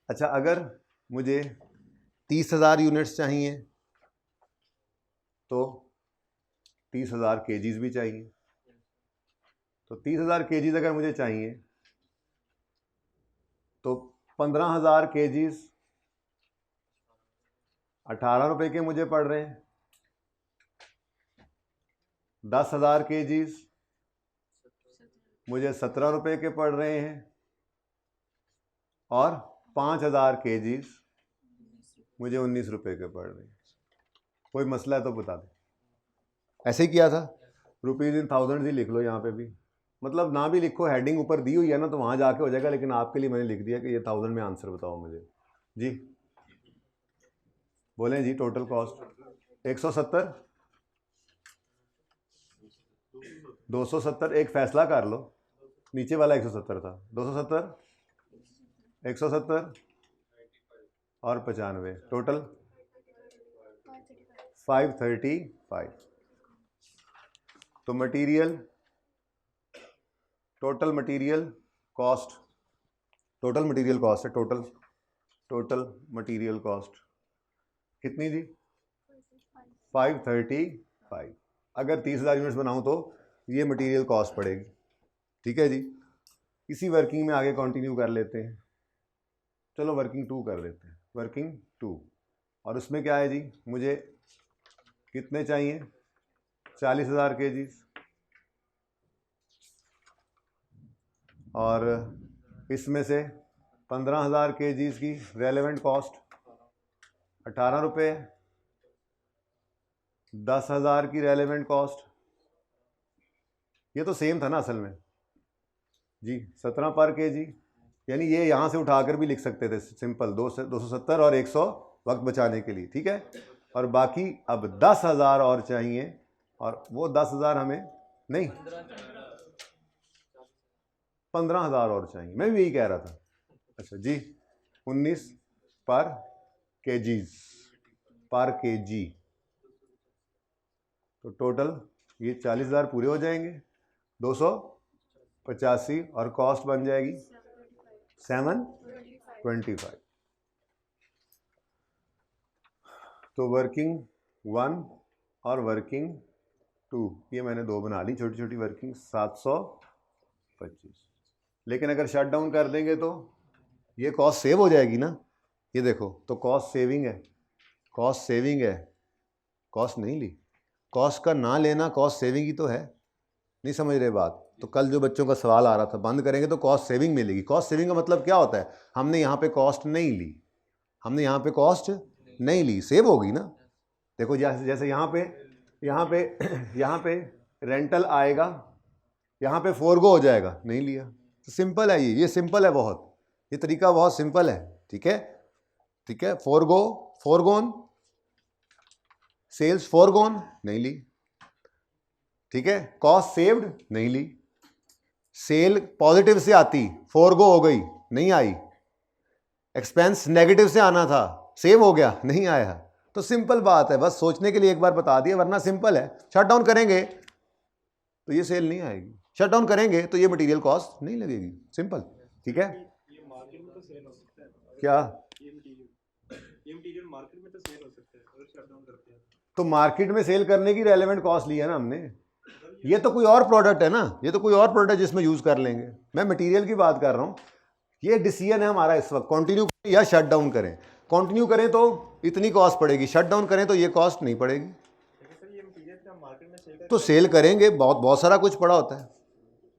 S1: अच्छा, अगर मुझे 30,000 यूनिट्स चाहिए तो 30,000 केजीज भी चाहिए। तो 30,000 केजीज अगर मुझे चाहिए तो 15,000 केजीज 18 रुपये के मुझे पड़ रहे हैं। 10,000 केजीज मुझे 17 रुपये के पड़ रहे हैं, और 5,000 केजीज मुझे 19 रुपये के पड़ रहे हैं। कोई मसला है तो बता दें। ऐसे ही किया था, रुपीज़ इन थाउजेंड ही लिख लो यहाँ पे भी, मतलब ना भी लिखो, हेडिंग ऊपर दी हुई है ना, तो वहाँ जाके हो जाएगा, लेकिन आपके लिए मैंने लिख दिया कि ये 1000 में आंसर बताओ मुझे। जी बोलें जी। टोटल कॉस्ट 170, 270, एक फैसला कर लो, नीचे वाला 170 था, 270, 170 और 95, टोटल 535। तो total material cost total material cost है, टोटल मटेरियल कॉस्ट कितनी जी? 535। अगर 30,000 यूनिट्स बनाऊं तो ये मटेरियल कॉस्ट पड़ेगी। ठीक है जी, इसी वर्किंग में आगे कंटिन्यू कर लेते हैं। चलो वर्किंग 2 कर लेते हैं, वर्किंग 2। और उसमें क्या है जी, मुझे कितने चाहिए? 40,000 kgs। और इसमें से 15,000 kgs की रेलेवेंट कॉस्ट 18 रुपये, 10,000 की रेलेवेंट कॉस्ट, ये तो सेम था ना असल में जी, 17 पर kg, यानी ये यहाँ से उठाकर भी लिख सकते थे सिंपल, 270 और 100 वक्त बचाने के लिए। ठीक है, और बाकी अब 10,000 और चाहिए, और वो 10,000 हमें नहीं, 15,000 और चाहिए, मैं भी यही कह रहा था। अच्छा जी, 19 पर केजीज पर केजी, तो टोटल ये 40,000 पूरे हो जाएंगे, 285, और कॉस्ट बन जाएगी 725। तो वर्किंग 1 और वर्किंग 2, ये मैंने 2 बना ली छोटी छोटी वर्किंग, 725। लेकिन अगर शट डाउन कर देंगे तो ये कॉस्ट सेव हो जाएगी ना, ये देखो, तो कॉस्ट सेविंग है, कॉस्ट सेविंग है, कॉस्ट नहीं ली, कॉस्ट का ना लेना कॉस्ट सेविंग ही तो है। नहीं समझ रहे बात? तो कल जो बच्चों का सवाल आ रहा था, बंद करेंगे तो कॉस्ट सेविंग मिलेगी। कॉस्ट सेविंग का मतलब क्या होता है? हमने यहाँ पे कॉस्ट नहीं ली, हमने यहाँ पे कॉस्ट नहीं ली, सेव होगी ना। देखो जैसे यहाँ पे रेंटल आएगा, यहाँ पे फोरगो हो जाएगा, नहीं लिया, तो सिंपल है ये सिंपल है बहुत, ये तरीका बहुत सिंपल है। ठीक है, ठीक है, फोरगोन, सेल्स फोरगोन, नहीं ली। ठीक है, कॉस्ट सेव्ड, नहीं ली, सेल पॉजिटिव से आती, फोरगो हो गई, नहीं आई, एक्सपेंस नेगेटिव से आना था, सेव हो गया, नहीं आया। तो सिंपल बात है, बस सोचने के लिए एक बार बता दिया, वरना सिंपल है। शट डाउन करेंगे तो ये सेल नहीं आएगी, शट डाउन करेंगे तो ये मटेरियल कॉस्ट नहीं लगेगी, सिंपल। ठीक है,
S2: ये मार्केट में तो सेल हो सकता है
S1: क्या?
S2: ये मटेरियल मार्केट में तो सेल हो सकता है अगर शट डाउन करते हैं
S1: तो मार्केट में सेल करने की रेलेवेंट कॉस्ट ली है ना हमने, ये तो कोई और प्रोडक्ट है ना, ये तो कोई और प्रोडक्ट जिसमें यूज कर लेंगे, मैं मटेरियल की बात कर रहा हूँ। ये डिसीजन है हमारा इस वक्त, कंटिन्यू करें या शट डाउन करें। कंटिन्यू करें तो इतनी कॉस्ट पड़ेगी, शट डाउन करें तो ये कॉस्ट नहीं पड़ेगी।
S2: ये मटेरियल मार्केट में सेल
S1: तो सेल करेंगे, बहुत सारा कुछ पड़ा होता है,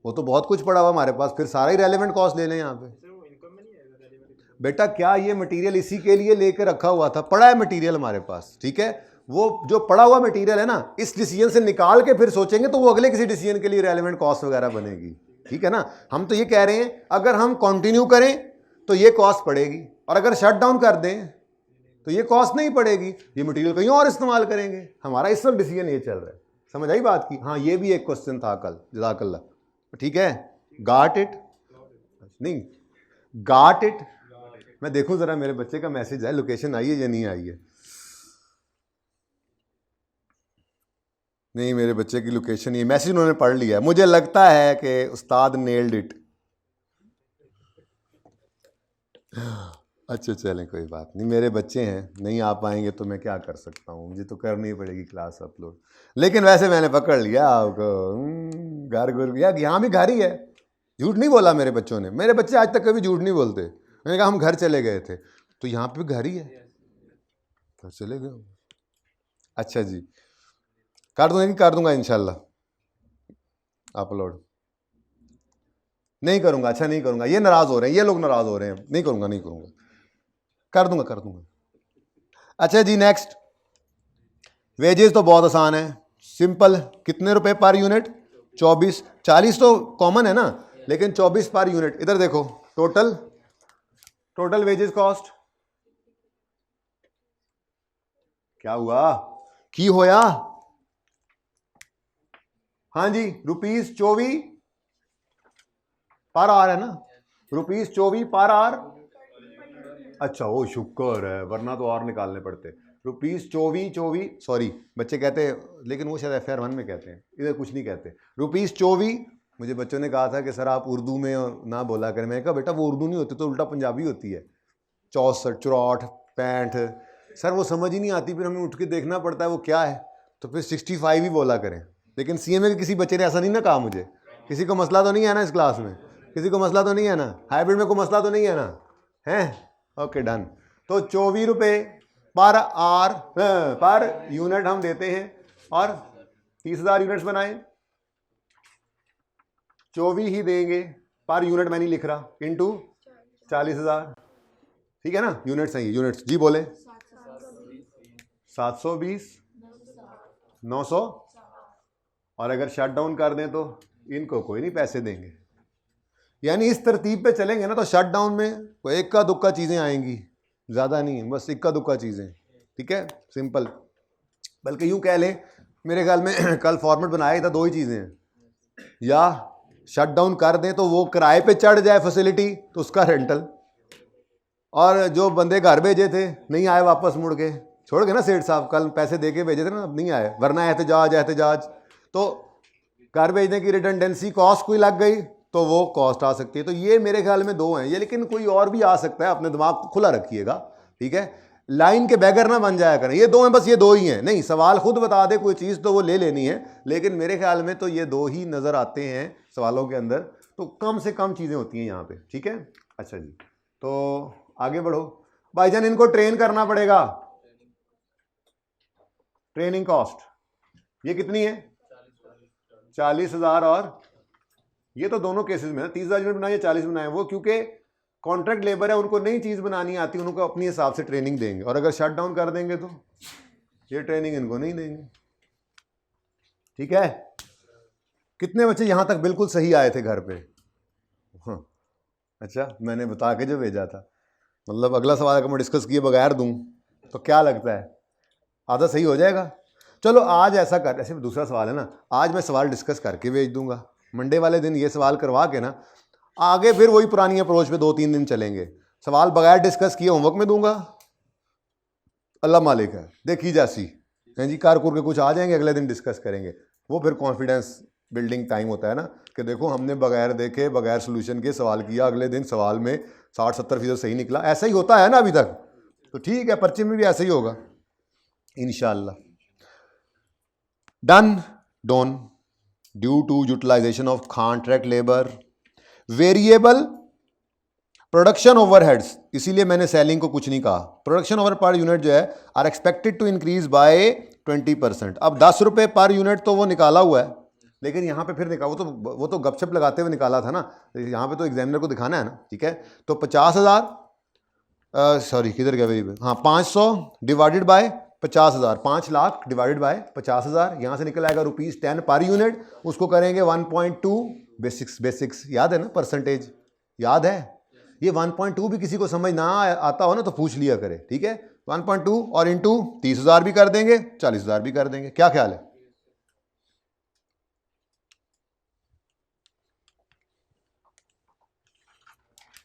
S1: वो तो बहुत कुछ पड़ा हुआ हमारे पास, फिर सारा ही रेलेवेंट कॉस्ट ले लें यहाँ पे।
S2: इनकम में नहीं आएगा
S1: बेटा क्या ये मटेरियल इसी के लिए लेकर रखा हुआ था? पड़ा है मटेरियल हमारे पास, ठीक है, वो जो पड़ा हुआ मटेरियल है ना, इस डिसीजन से निकाल के फिर सोचेंगे तो वो अगले किसी डिसीजन के लिए रेलेवेंट कॉस्ट वगैरह बनेगी। ठीक है ना, हम तो ये कह रहे हैं अगर हम कंटिन्यू करें तो ये कॉस्ट पड़ेगी, और अगर शट डाउन कर दें तो ये कॉस्ट नहीं पड़ेगी, ये मटेरियल कहीं और इस्तेमाल करेंगे। हमारा इस वक्त डिसीजन ये चल रहा है, समझ आई बात की? हाँ, ये भी एक क्वेश्चन था कल, जज़ाकल्लाह। ठीक है, गाट इट, नहीं गाट इट। मैं देखूं जरा मेरे बच्चे का मैसेज है, लोकेशन आई है या नहीं आई है? नहीं, मेरे बच्चे की लोकेशन, ये मैसेज उन्होंने पढ़ लिया है, मुझे लगता है कि उस्ताद नेल्ड इट। अच्छा चलें, कोई बात नहीं, मेरे बच्चे हैं, नहीं आ पाएंगे तो मैं क्या कर सकता हूँ, मुझे तो करनी पड़ेगी क्लास अपलोड। लेकिन वैसे मैंने पकड़ लिया आपको, घर गुर या यहाँ भी घर ही है, झूठ नहीं बोला मेरे बच्चों ने, मेरे बच्चे आज तक कभी झूठ नहीं बोलते। मैंने कहा हम घर चले गए थे, तो यहाँ पे घर ही है, तो चले गए। अच्छा जी, कर दूंगा, कर दूंगा इंशाल्लाह अपलोड। नहीं करूंगा, अच्छा नहीं करूंगा, ये नाराज हो रहे हैं, ये लोग नाराज हो रहे हैं, नहीं करूंगा, नहीं करूंगा, कर दूंगा, कर दूंगा। अच्छा जी, नेक्स्ट, वेजेस तो बहुत आसान है, सिंपल, कितने रुपए पर यूनिट? 24, 40 तो कॉमन है ना, लेकिन 24 पर यूनिट। इधर देखो, टोटल वेजेस कॉस्ट क्या हुआ, की होया? हाँ जी, ₹24 पर आवर है ना, ₹24 पर आवर। अच्छा, ओ शुक्र है, वरना तो और निकालने पड़ते। ₹24, सॉरी बच्चे कहते हैं, लेकिन वो शायद FR1 में कहते हैं, इधर कुछ नहीं कहते। ₹24 मुझे बच्चों ने कहा था कि सर आप उर्दू में ना बोला करें। मैंने कहा बेटा वो उर्दू नहीं होती, तो उल्टा पंजाबी होती है। 64, 64, 65, सर वो समझ ही नहीं आती, फिर हमें उठ के देखना पड़ता है वो क्या है, तो फिर 65 ही बोला करें। लेकिन CMA के किसी बच्चे ने ऐसा नहीं ना कहा मुझे। किसी को मसला तो नहीं है ना इस क्लास में? किसी को मसला तो नहीं है ना? हाइब्रिड में कोई मसला तो नहीं है ना? हैं? Okay done. तो 24 रुपये पर यूनिट हम देते हैं, और 30,000 यूनिट्स बनाए, 24 ही देंगे पर यूनिट। मैं नहीं लिख रहा, इंटू 40,000, ठीक है ना? यूनिट्स हैं ये, यूनिट्स जी बोले 720, 900, और अगर शट डाउन कर दें तो इनको कोई नहीं पैसे देंगे। यानी इस तरतीब पे चलेंगे ना तो शट डाउन में कोई इक्का दुक्का चीज़ें आएंगी, ज़्यादा नहीं, बस इक्का दुक्का चीज़ें, ठीक है, सिंपल। बल्कि यूँ कह लें, मेरे ख्याल में कल फॉर्मेट बनाया ही था, दो ही चीज़ें हैं, या शट डाउन कर दें तो वो किराए पे चढ़ जाए फैसिलिटी, तो उसका रेंटल, और जो बंदे घर भेजे थे नहीं आए वापस मुड़ के, छोड़ गए ना सेठ साहब, कल पैसे दे के भेजे थे ना, अब नहीं आए, वरना एहतजाज, तो घर भेजने की रिडंडेंसी कॉस्ट कोई लग गई तो वो कॉस्ट आ सकती है। तो ये मेरे ख्याल में दो हैं ये, लेकिन कोई और भी आ सकता है, अपने दिमाग को खुला रखिएगा, ठीक है? लाइन के बैगर ना बन जाया करें, ये दो हैं, बस ये दो ही हैं। नहीं, सवाल खुद बता दे कोई चीज़ तो वो ले लेनी है, लेकिन मेरे ख्याल में तो ये दो ही नज़र आते हैं सवालों के अंदर, तो कम से कम चीज़ें होती हैं यहाँ पे, ठीक है? अच्छा जी, तो आगे बढ़ो भाईजान, इनको ट्रेन करना पड़ेगा। ट्रेनिंग कॉस्ट ये कितनी है? 40,000, और ये तो दोनों केसेस में 30,000 यूनिट बनाए या 40 बनाए, वो क्योंकि कॉन्ट्रैक्ट लेबर है, उनको नई चीज़ बनानी आती है, उनको अपने हिसाब से ट्रेनिंग देंगे, और अगर शट डाउन कर देंगे तो ये ट्रेनिंग इनको नहीं देंगे, ठीक है? कितने बच्चे यहाँ तक बिल्कुल सही आए थे घर पे? हाँ, अच्छा, मैंने बता के जो भेजा था, मतलब अगला सवाल अगर मैं डिस्कस किए बगैर दूं तो क्या लगता है आधा सही हो जाएगा? चलो आज ऐसा कर, ऐसे दूसरा सवाल है ना, आज मैं सवाल डिस्कस करके भेज दूंगा, मंडे वाले दिन ये सवाल करवा के ना, आगे फिर वही पुरानी अप्रोच पे 2-3 दिन चलेंगे। सवाल बगैर डिस्कस किए होमवर्क में दूंगा, अल्लाह मालिक है, देखी जैसी हैं जी, कार के कुछ आ जाएंगे, अगले दिन डिस्कस करेंगे। वो फिर कॉन्फिडेंस बिल्डिंग टाइम होता है ना, कि देखो हमने बगैर देखे बगैर सोल्यूशन के सवाल किया, अगले दिन सवाल में 60-70% सही निकला। ऐसा ही होता है ना अभी तक, तो ठीक है, पर्चे में भी ऐसा ही होगा इंशाल्लाह। Done done due to utilisation of contract labour, variable production overheads, इसीलिए मैंने सेलिंग को कुछ नहीं कहा। प्रोडक्शन ओवर पर यूनिट जो है are expected to increase by 20%। अब 10 रुपये पर यूनिट तो वो निकाला हुआ है, लेकिन यहाँ पे फिर निकाला, वो तो गपशप लगाते हुए निकाला था ना, यहाँ पे तो एग्जामिनर को दिखाना है ना, ठीक है? तो 50,000, सॉरी किधर गया वेरिएबल, हाँ 500 divided by 50,000, 5 lakh divided by 50,000, यहाँ से निकल आएगा ₹10 पर यूनिट, उसको करेंगे 1.2, बेसिक्स याद है ना, परसेंटेज याद है? ये 1.2 भी किसी को समझ ना आता हो ना तो पूछ लिया करे, ठीक है? 1.2 और इंटू 30,000 भी कर देंगे, 40,000 भी कर देंगे, क्या ख्याल है?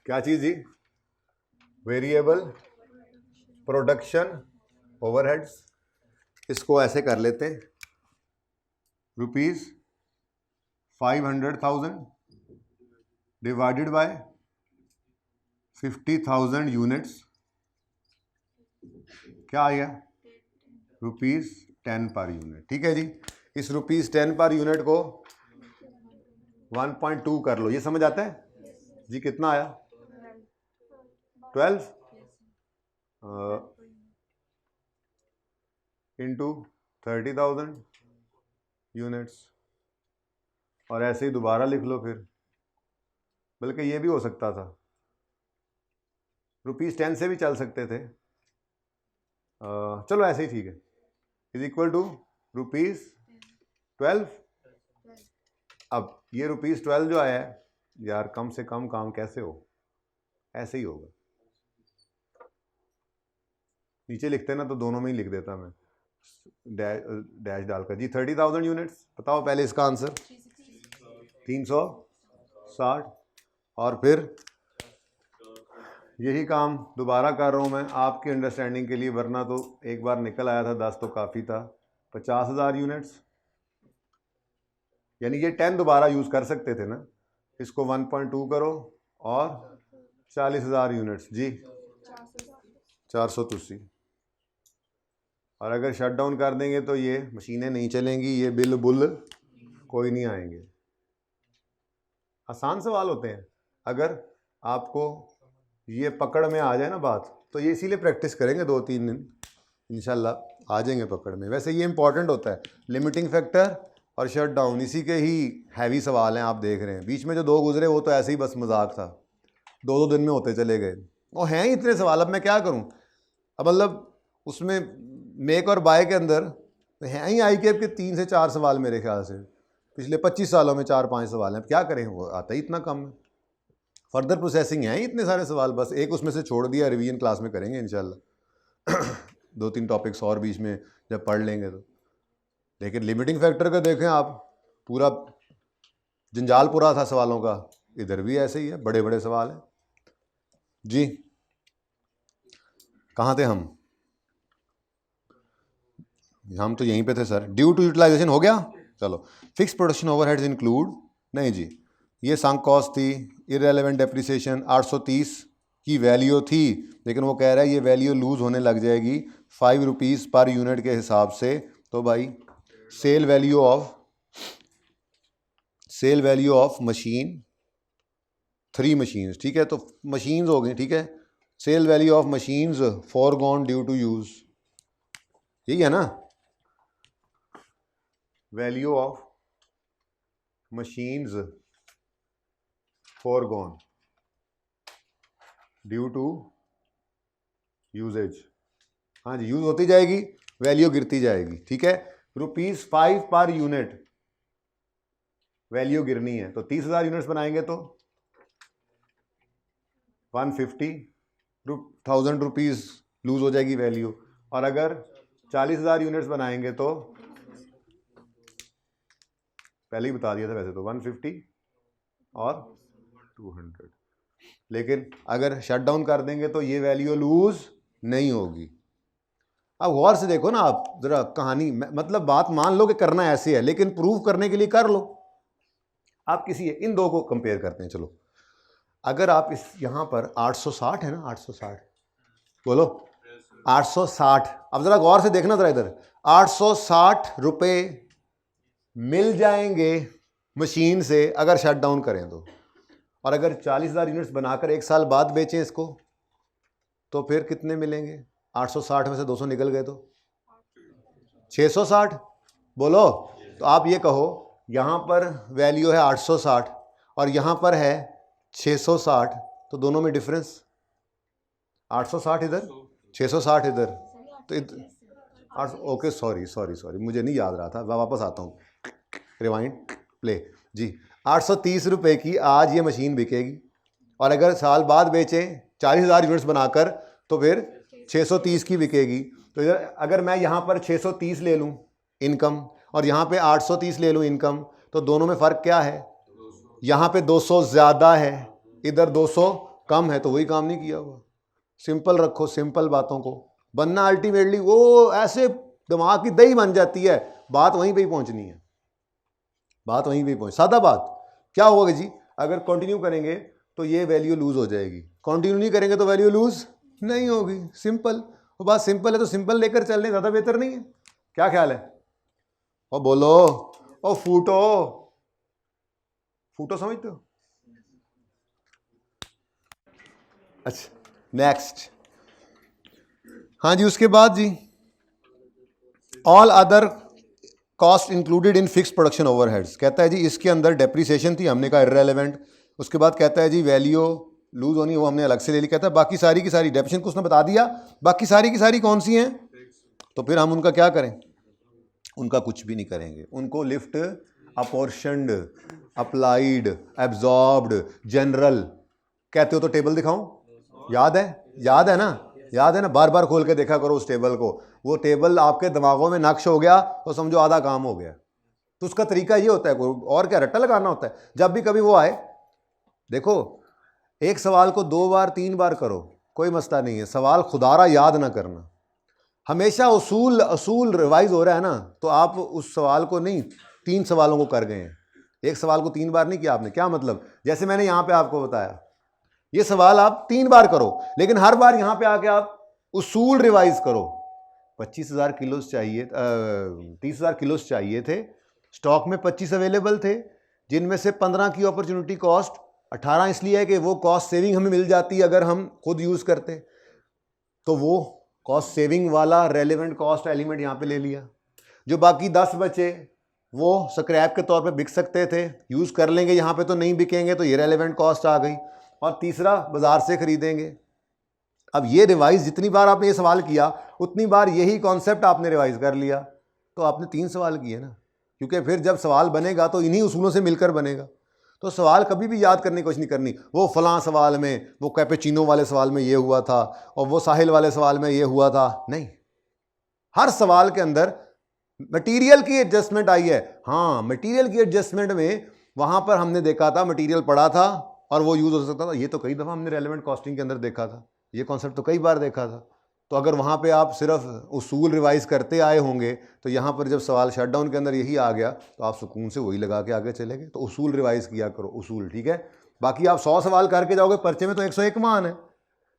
S1: क्या चीज जी? वेरिएबल प्रोडक्शन ओवरहेड्स, इसको ऐसे कर लेते हैं, ₹500,000 डिवाइडेड बाय 50,000 यूनिट्स, क्या आ गया? ₹10 पर यूनिट, ठीक है जी? इस ₹10 पर यूनिट को 1.2 कर लो, ये समझ आता है जी? कितना आया? 12 इंटू 30,000 यूनिट्स, और ऐसे ही दोबारा लिख लो फिर, बल्कि ये भी हो सकता था, ₹10 से भी चल सकते थे, चलो ऐसे ही ठीक है, इज इक्वल टू ₹12। अब ये ₹12 जो आया है यार, कम से कम काम कैसे हो, ऐसे ही होगा, नीचे लिखते ना तो दोनों में ही लिख देता मैं, डैश डालकर जी। 30,000 यूनिट्स, बताओ पहले इसका आंसर। 360, और फिर यही काम दोबारा कर रहा हूँ मैं आपके अंडरस्टैंडिंग के लिए, वरना तो एक बार निकल आया था 10 तो काफ़ी था। 50,000 यूनिट्स, यानी ये 10 दोबारा यूज़ कर सकते थे ना, इसको 1.2 करो और 40,000 यूनिट्स जी 480। और अगर शट डाउन कर देंगे तो ये मशीनें नहीं चलेंगी, ये बिल बुल कोई नहीं आएंगे। आसान सवाल होते हैं, अगर आपको ये पकड़ में आ जाए ना बात, तो ये इसीलिए प्रैक्टिस करेंगे 2-3 दिन, इंशाल्लाह आ जाएंगे पकड़ में। वैसे ये इंपॉर्टेंट होता है, लिमिटिंग फैक्टर और शट डाउन, इसी के ही हैवी सवाल हैं आप देख रहे हैं। बीच में जो 2 गुजरे वो तो ऐसे ही बस मजाक था, 2-2 दिन में होते चले गए। और हैं ही इतने सवाल, अब मैं क्या करूं। अब मतलब उसमें मेक और बाय के अंदर हैं ही आई कैप के 3 से 4 सवाल मेरे ख्याल से, पिछले 25 सालों में 4-5 सवाल हैं। अब क्या करें, वो आता ही इतना कम है। फर्दर प्रोसेसिंग है इतने सारे सवाल, बस एक उसमें से छोड़ दिया, रिवीजन क्लास में करेंगे इंशाल्लाह 2-3 टॉपिक्स और बीच में जब पढ़ लेंगे तो। लेकिन लिमिटिंग फैक्टर का देखें आप, पूरा जंजाल पूरा था सवालों का, इधर भी ऐसे ही है, बड़े बड़े सवाल हैं जी। कहाँ थे हम तो यहीं पे थे सर। ड्यू टू यूटिलाइजेशन हो गया, चलो। फिक्स प्रोडक्शन ओवरहेड्स इंक्लूड, नहीं जी, ये संक कॉस्ट थी, इररेलेवेंट डेप्रिसिएशन 830 की वैल्यू थी, लेकिन वो कह रहा है ये वैल्यू लूज होने लग जाएगी 5 रुपीज़ पर यूनिट के हिसाब से। तो भाई sale value of machine 3 machines, ठीक है, तो मशीन्स हो गई, ठीक है। Sale value of machines forgone due to use, यही है ना, value of machines forgone due to usage. हाँ जी, यूज होती जाएगी, वैल्यू गिरती जाएगी, ठीक है। ₹5 पर यूनिट वैल्यू गिरनी है, तो 30,000 यूनिट्स बनाएंगे तो 150,000 रुपीज़ लूज हो जाएगी वैल्यू। और अगर 40,000 यूनिट्स बनाएंगे तो, पहले ही बता दिया था वैसे तो, 150 और 200। लेकिन अगर शट डाउन कर देंगे तो ये वैल्यू लूज नहीं होगी। अब गौर से देखो ना आप जरा कहानी, मतलब बात मान लो कि करना ऐसे है, लेकिन प्रूव करने के लिए कर लो। आप किसी इन दो को कंपेयर करते हैं, चलो। अगर आप इस यहां पर 860 है ना, 860 बोलो, 860। अब जरा गौर से देखना जरा इधर, 860 रुपए मिल जाएंगे मशीन से अगर शट डाउन करें तो। और अगर 40,000 यूनिट्स बनाकर 1 साल बाद बेचें इसको, तो फिर कितने मिलेंगे? 860 में से 200 निकल गए तो 660 बोलो। तो आप ये कहो, यहाँ पर वैल्यू है 860 और यहाँ पर है 660, तो दोनों में डिफरेंस 860 इधर, 660 इधर, तो ओके, सॉरी मुझे नहीं याद रहा था, मैं वापस आता हूँ, रिवाइंड प्ले जी। 830 रुपये की आज ये मशीन बिकेगी, और अगर साल बाद बेचें 40,000 यूनिट्स बनाकर तो फिर 630 की बिकेगी। तो इधर अगर मैं यहाँ पर 630 ले लूँ इनकम और यहाँ पे 830 ले लूँ इनकम, तो दोनों में फ़र्क क्या है? यहाँ पे 200 ज़्यादा है, इधर 200 कम है, तो वही काम नहीं किया हुआ। सिंपल रखो, सिंपल बातों को बनना, अल्टीमेटली वो ऐसे दिमाग की दही बन जाती है, बात वहीं पे ही पहुँचनी है, बात वहीं पे पहुँच। सादा बात क्या होगा जी, अगर कंटिन्यू करेंगे तो ये वैल्यू लूज हो जाएगी, कंटिन्यू नहीं करेंगे तो वैल्यू लूज नहीं होगी। सिंपल, वो बात सिंपल है, तो सिंपल लेकर चलने ज़्यादा बेहतर नहीं है? क्या ख्याल है? और बोलो, ओ फूटो समझते हो? अच्छा, नेक्स्ट। हाँ जी, उसके बाद जी, all other cost included in fix production overheads. कहता है जी इसके अंदर डेप्रिसिएशन थी, हमने कहा इररेलेवेंट। उसके बाद कहता है जी वैल्यू लूज होनी, वो हमने अलग से ले ली। कहता है बाकी सारी की सारी डेप्रिसिएशन को उसने बता दिया, बाकी सारी की सारी कौन सी हैं, तो फिर हम उनका क्या करें? उनका कुछ भी नहीं करेंगे, उनको लिफ्ट, अपॉर्शन्ड, अप्लाइड, एब्जॉर्ब्ड, जनरल कहते हो तो टेबल दिखाऊं? याद है? याद है ना? याद है ना? बार बार खोल के देखा करो उस टेबल को, वो टेबल आपके दिमागों में नक्श हो गया तो समझो आधा काम हो गया। तो उसका तरीका ये होता है, और क्या, रट्टा लगाना होता है। जब भी कभी वो आए, देखो एक सवाल को 2 बार 3 बार करो, कोई मसला नहीं है, सवाल खुदारा याद ना करना। हमेशा असूल रिवाइज हो रहा है ना, तो आप उस सवाल को नहीं 3 सवालों को कर गए हैं, एक सवाल को 3 बार नहीं किया आपने। क्या मतलब? जैसे मैंने यहाँ पे आपको बताया, ये सवाल आप 3 बार करो, लेकिन हर बार यहाँ पे आके आप उसूल रिवाइज करो। 25,000 किलोस चाहिए, 30,000 किलोस चाहिए थे, स्टॉक में 25 अवेलेबल थे, जिनमें से 15 की अपॉर्चुनिटी कॉस्ट, 18 इसलिए है कि वो कॉस्ट सेविंग हमें मिल जाती अगर हम खुद यूज़ करते, तो वो कॉस्ट सेविंग वाला रेलेवेंट कॉस्ट एलिमेंट यहाँ पे ले लिया। जो बाकी 10 बचे वो स्क्रैप के तौर पे बिक सकते थे, यूज़ कर लेंगे, यहाँ पे तो नहीं बिकेंगे, तो ये रेलेवेंट कॉस्ट आ गई। और तीसरा, बाजार से खरीदेंगे। अब ये रिवाइज जितनी बार आपने ये सवाल किया उतनी बार यही कॉन्सेप्ट आपने रिवाइज कर लिया, तो आपने 3 सवाल किए ना, क्योंकि फिर जब सवाल बनेगा तो इन्हीं उसूलों से मिलकर बनेगा। तो सवाल कभी भी याद करने की कोशिश नहीं करनी, वो फलां सवाल में, वो कैपेचिनो वाले सवाल में ये हुआ था और वो साहिल वाले सवाल में ये हुआ था, नहीं। हर सवाल के अंदर मटेरियल की एडजस्टमेंट आई है। हाँ, मटेरियल की एडजस्टमेंट में वहां पर हमने देखा था, मटेरियल पड़ा था और वो यूज हो सकता था। ये तो कई दफ़ा हमने रेलेवेंट कॉस्टिंग के अंदर देखा था, ये कॉन्सेप्ट तो कई बार देखा था। तो अगर वहाँ पे आप सिर्फ उसूल रिवाइज करते आए होंगे तो यहाँ पर जब सवाल शटडाउन के अंदर यही आ गया तो आप सुकून से वही लगा के आगे चले गए। तो उसूल रिवाइज किया करो, उसूल, ठीक है। बाकी आप 100 सवाल करके जाओगे, पर्चे में तो 101 मान है,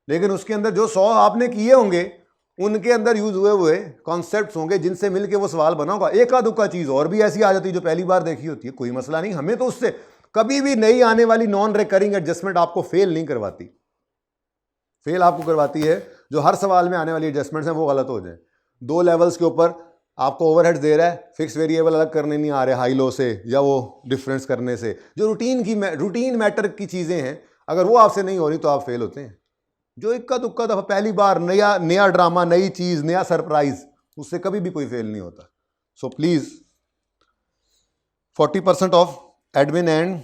S1: लेकिन उसके अंदर जो 100 आपने किए होंगे उनके अंदर यूज हुए कॉन्सेप्ट्स होंगे जिनसे मिलके वो सवाल बना होगा। एका दुक्का चीज़ और भी ऐसी आ जाती है जो पहली बार देखी होती है, कोई मसला नहीं, हमें तो उससे कभी भी नई आने वाली नॉन रिकरिंग एडजस्टमेंट आपको फेल नहीं करवाती। फेल आपको करवाती है जो हर सवाल में आने वाली एडजस्टमेंट्स हैं वो गलत हो जाए। 2 लेवल्स के ऊपर आपको ओवरहेड्स दे रहा है, फिक्स वेरिएबल अलग करने नहीं आ रहे हाई लो से या वो डिफरेंस करने से, जो रूटीन मैटर की चीज़ें हैं, अगर वो आपसे नहीं हो रही तो आप फेल होते हैं। जो इक्का दुक्का दफ़ा पहली बार नया ड्रामा, नई चीज़, नया सरप्राइज, उससे कभी भी कोई फेल नहीं होता। So please 40% of admin and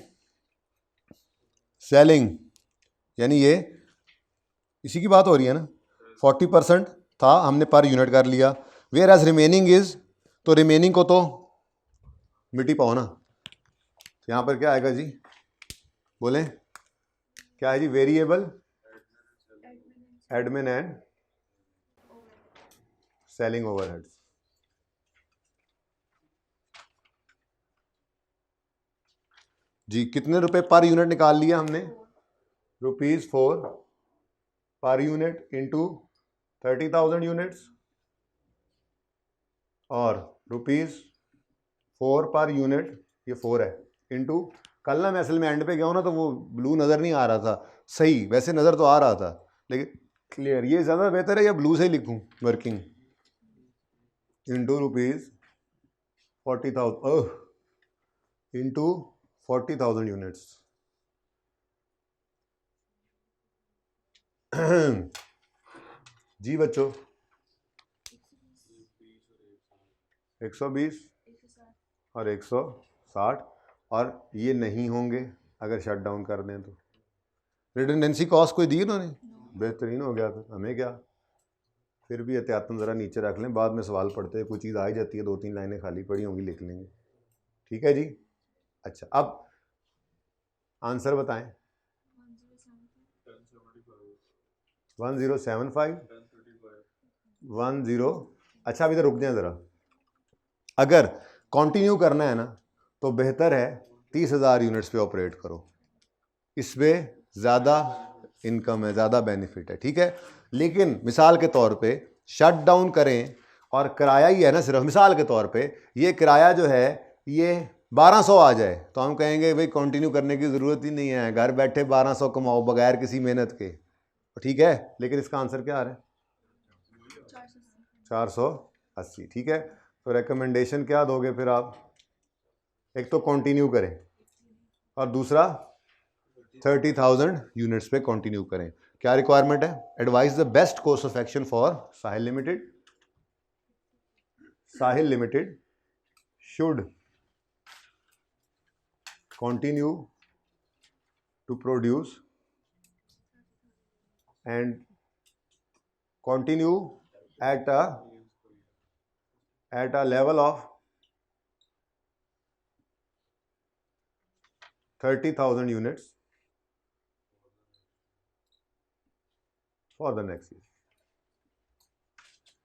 S1: selling, यानी ये इसी की बात हो रही है ना। 40% था, हमने पर यूनिट कर लिया। वेयर एज रिमेनिंग इज, तो रिमेनिंग को तो मिट्टी पाओ ना। तो यहाँ पर क्या आएगा जी, बोलें क्या है जी? Variable, admin and selling overheads. जी कितने रुपए पर यूनिट निकाल लिया हमने? ₹4 पर यूनिट इंटू 30,000 यूनिट्स, और ₹4 पर यूनिट, ये 4 है, इंटू, कल ना मैं असल में एंड पे गया हूँ ना तो वो ब्लू नज़र नहीं आ रहा था, सही वैसे नज़र तो आ रहा था लेकिन क्लियर, ये ज़्यादा बेहतर है या ब्लू से ही लिखूँ वर्किंग, इंटू ₹40,000 इंटू 40,000 यूनिट्स। जी बच्चों, 120 और 160, और ये नहीं होंगे अगर शट डाउन कर दें तो। रिडंडेंसी कॉस्ट कोई दी उन्होंने? बेहतरीन हो गया। तो हमें क्या, फिर भी एहतियातन ज़रा नीचे रख लें, बाद में सवाल पढ़ते हैं कोई चीज़ आ ही जाती है, 2-3 लाइनें खाली पड़ी होंगी, लिख लेंगे, ठीक है जी। अच्छा, अब आंसर बताएं। 1075 10। अच्छा अभी तो रुक जाए ज़रा, अगर कंटिन्यू करना है ना तो बेहतर है 30,000 यूनिट्स पे ऑपरेट करो, इस पर ज़्यादा इनकम है, ज़्यादा बेनिफिट है, ठीक है। लेकिन मिसाल के तौर पे शट डाउन करें और किराया ही है ना सिर्फ, मिसाल के तौर पे ये किराया जो है ये 1200 आ जाए तो हम कहेंगे भाई कंटिन्यू करने की ज़रूरत ही नहीं है, घर बैठे 1200 कमाओ बगैर किसी मेहनत के, ठीक है। लेकिन इसका आंसर क्या आ रहा है? 480, ठीक है। तो रिकमेंडेशन क्या दोगे फिर आप? एक तो कंटिन्यू करें और दूसरा 30,000 यूनिट्स पे कंटिन्यू करें। क्या रिक्वायरमेंट है? Advise the best course of action for Sahil limited. Sahil limited should continue to produce and continue at a level of 30,000 units for the next year।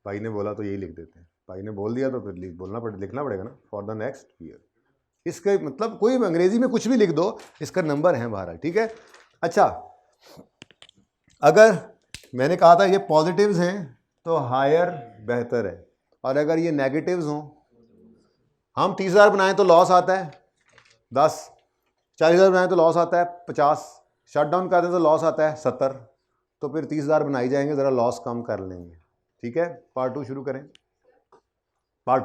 S1: भाई ने बोला तो यही लिख देते हैं, भाई ने बोल दिया तो फिर लिखना पड़ेगा ना, फॉर द नेक्स्ट ईयर। इसके मतलब कोई अंग्रेजी में कुछ भी लिख दो, इसका नंबर है बाहर, ठीक है। अच्छा, अगर मैंने कहा था ये पॉजिटिव्स हैं तो हायर बेहतर है, और अगर ये नेगेटिव्स हों, हम 30,000 बनाएं तो लॉस आता है 10, 40,000 बनाएं तो लॉस आता है 50, शट डाउन कर दें तो लॉस आता है 70, तो फिर 30,000 बनाई जाएंगे, ज़रा लॉस कम कर लेंगे, ठीक है। पार्ट 2 शुरू करें। पार्ट 2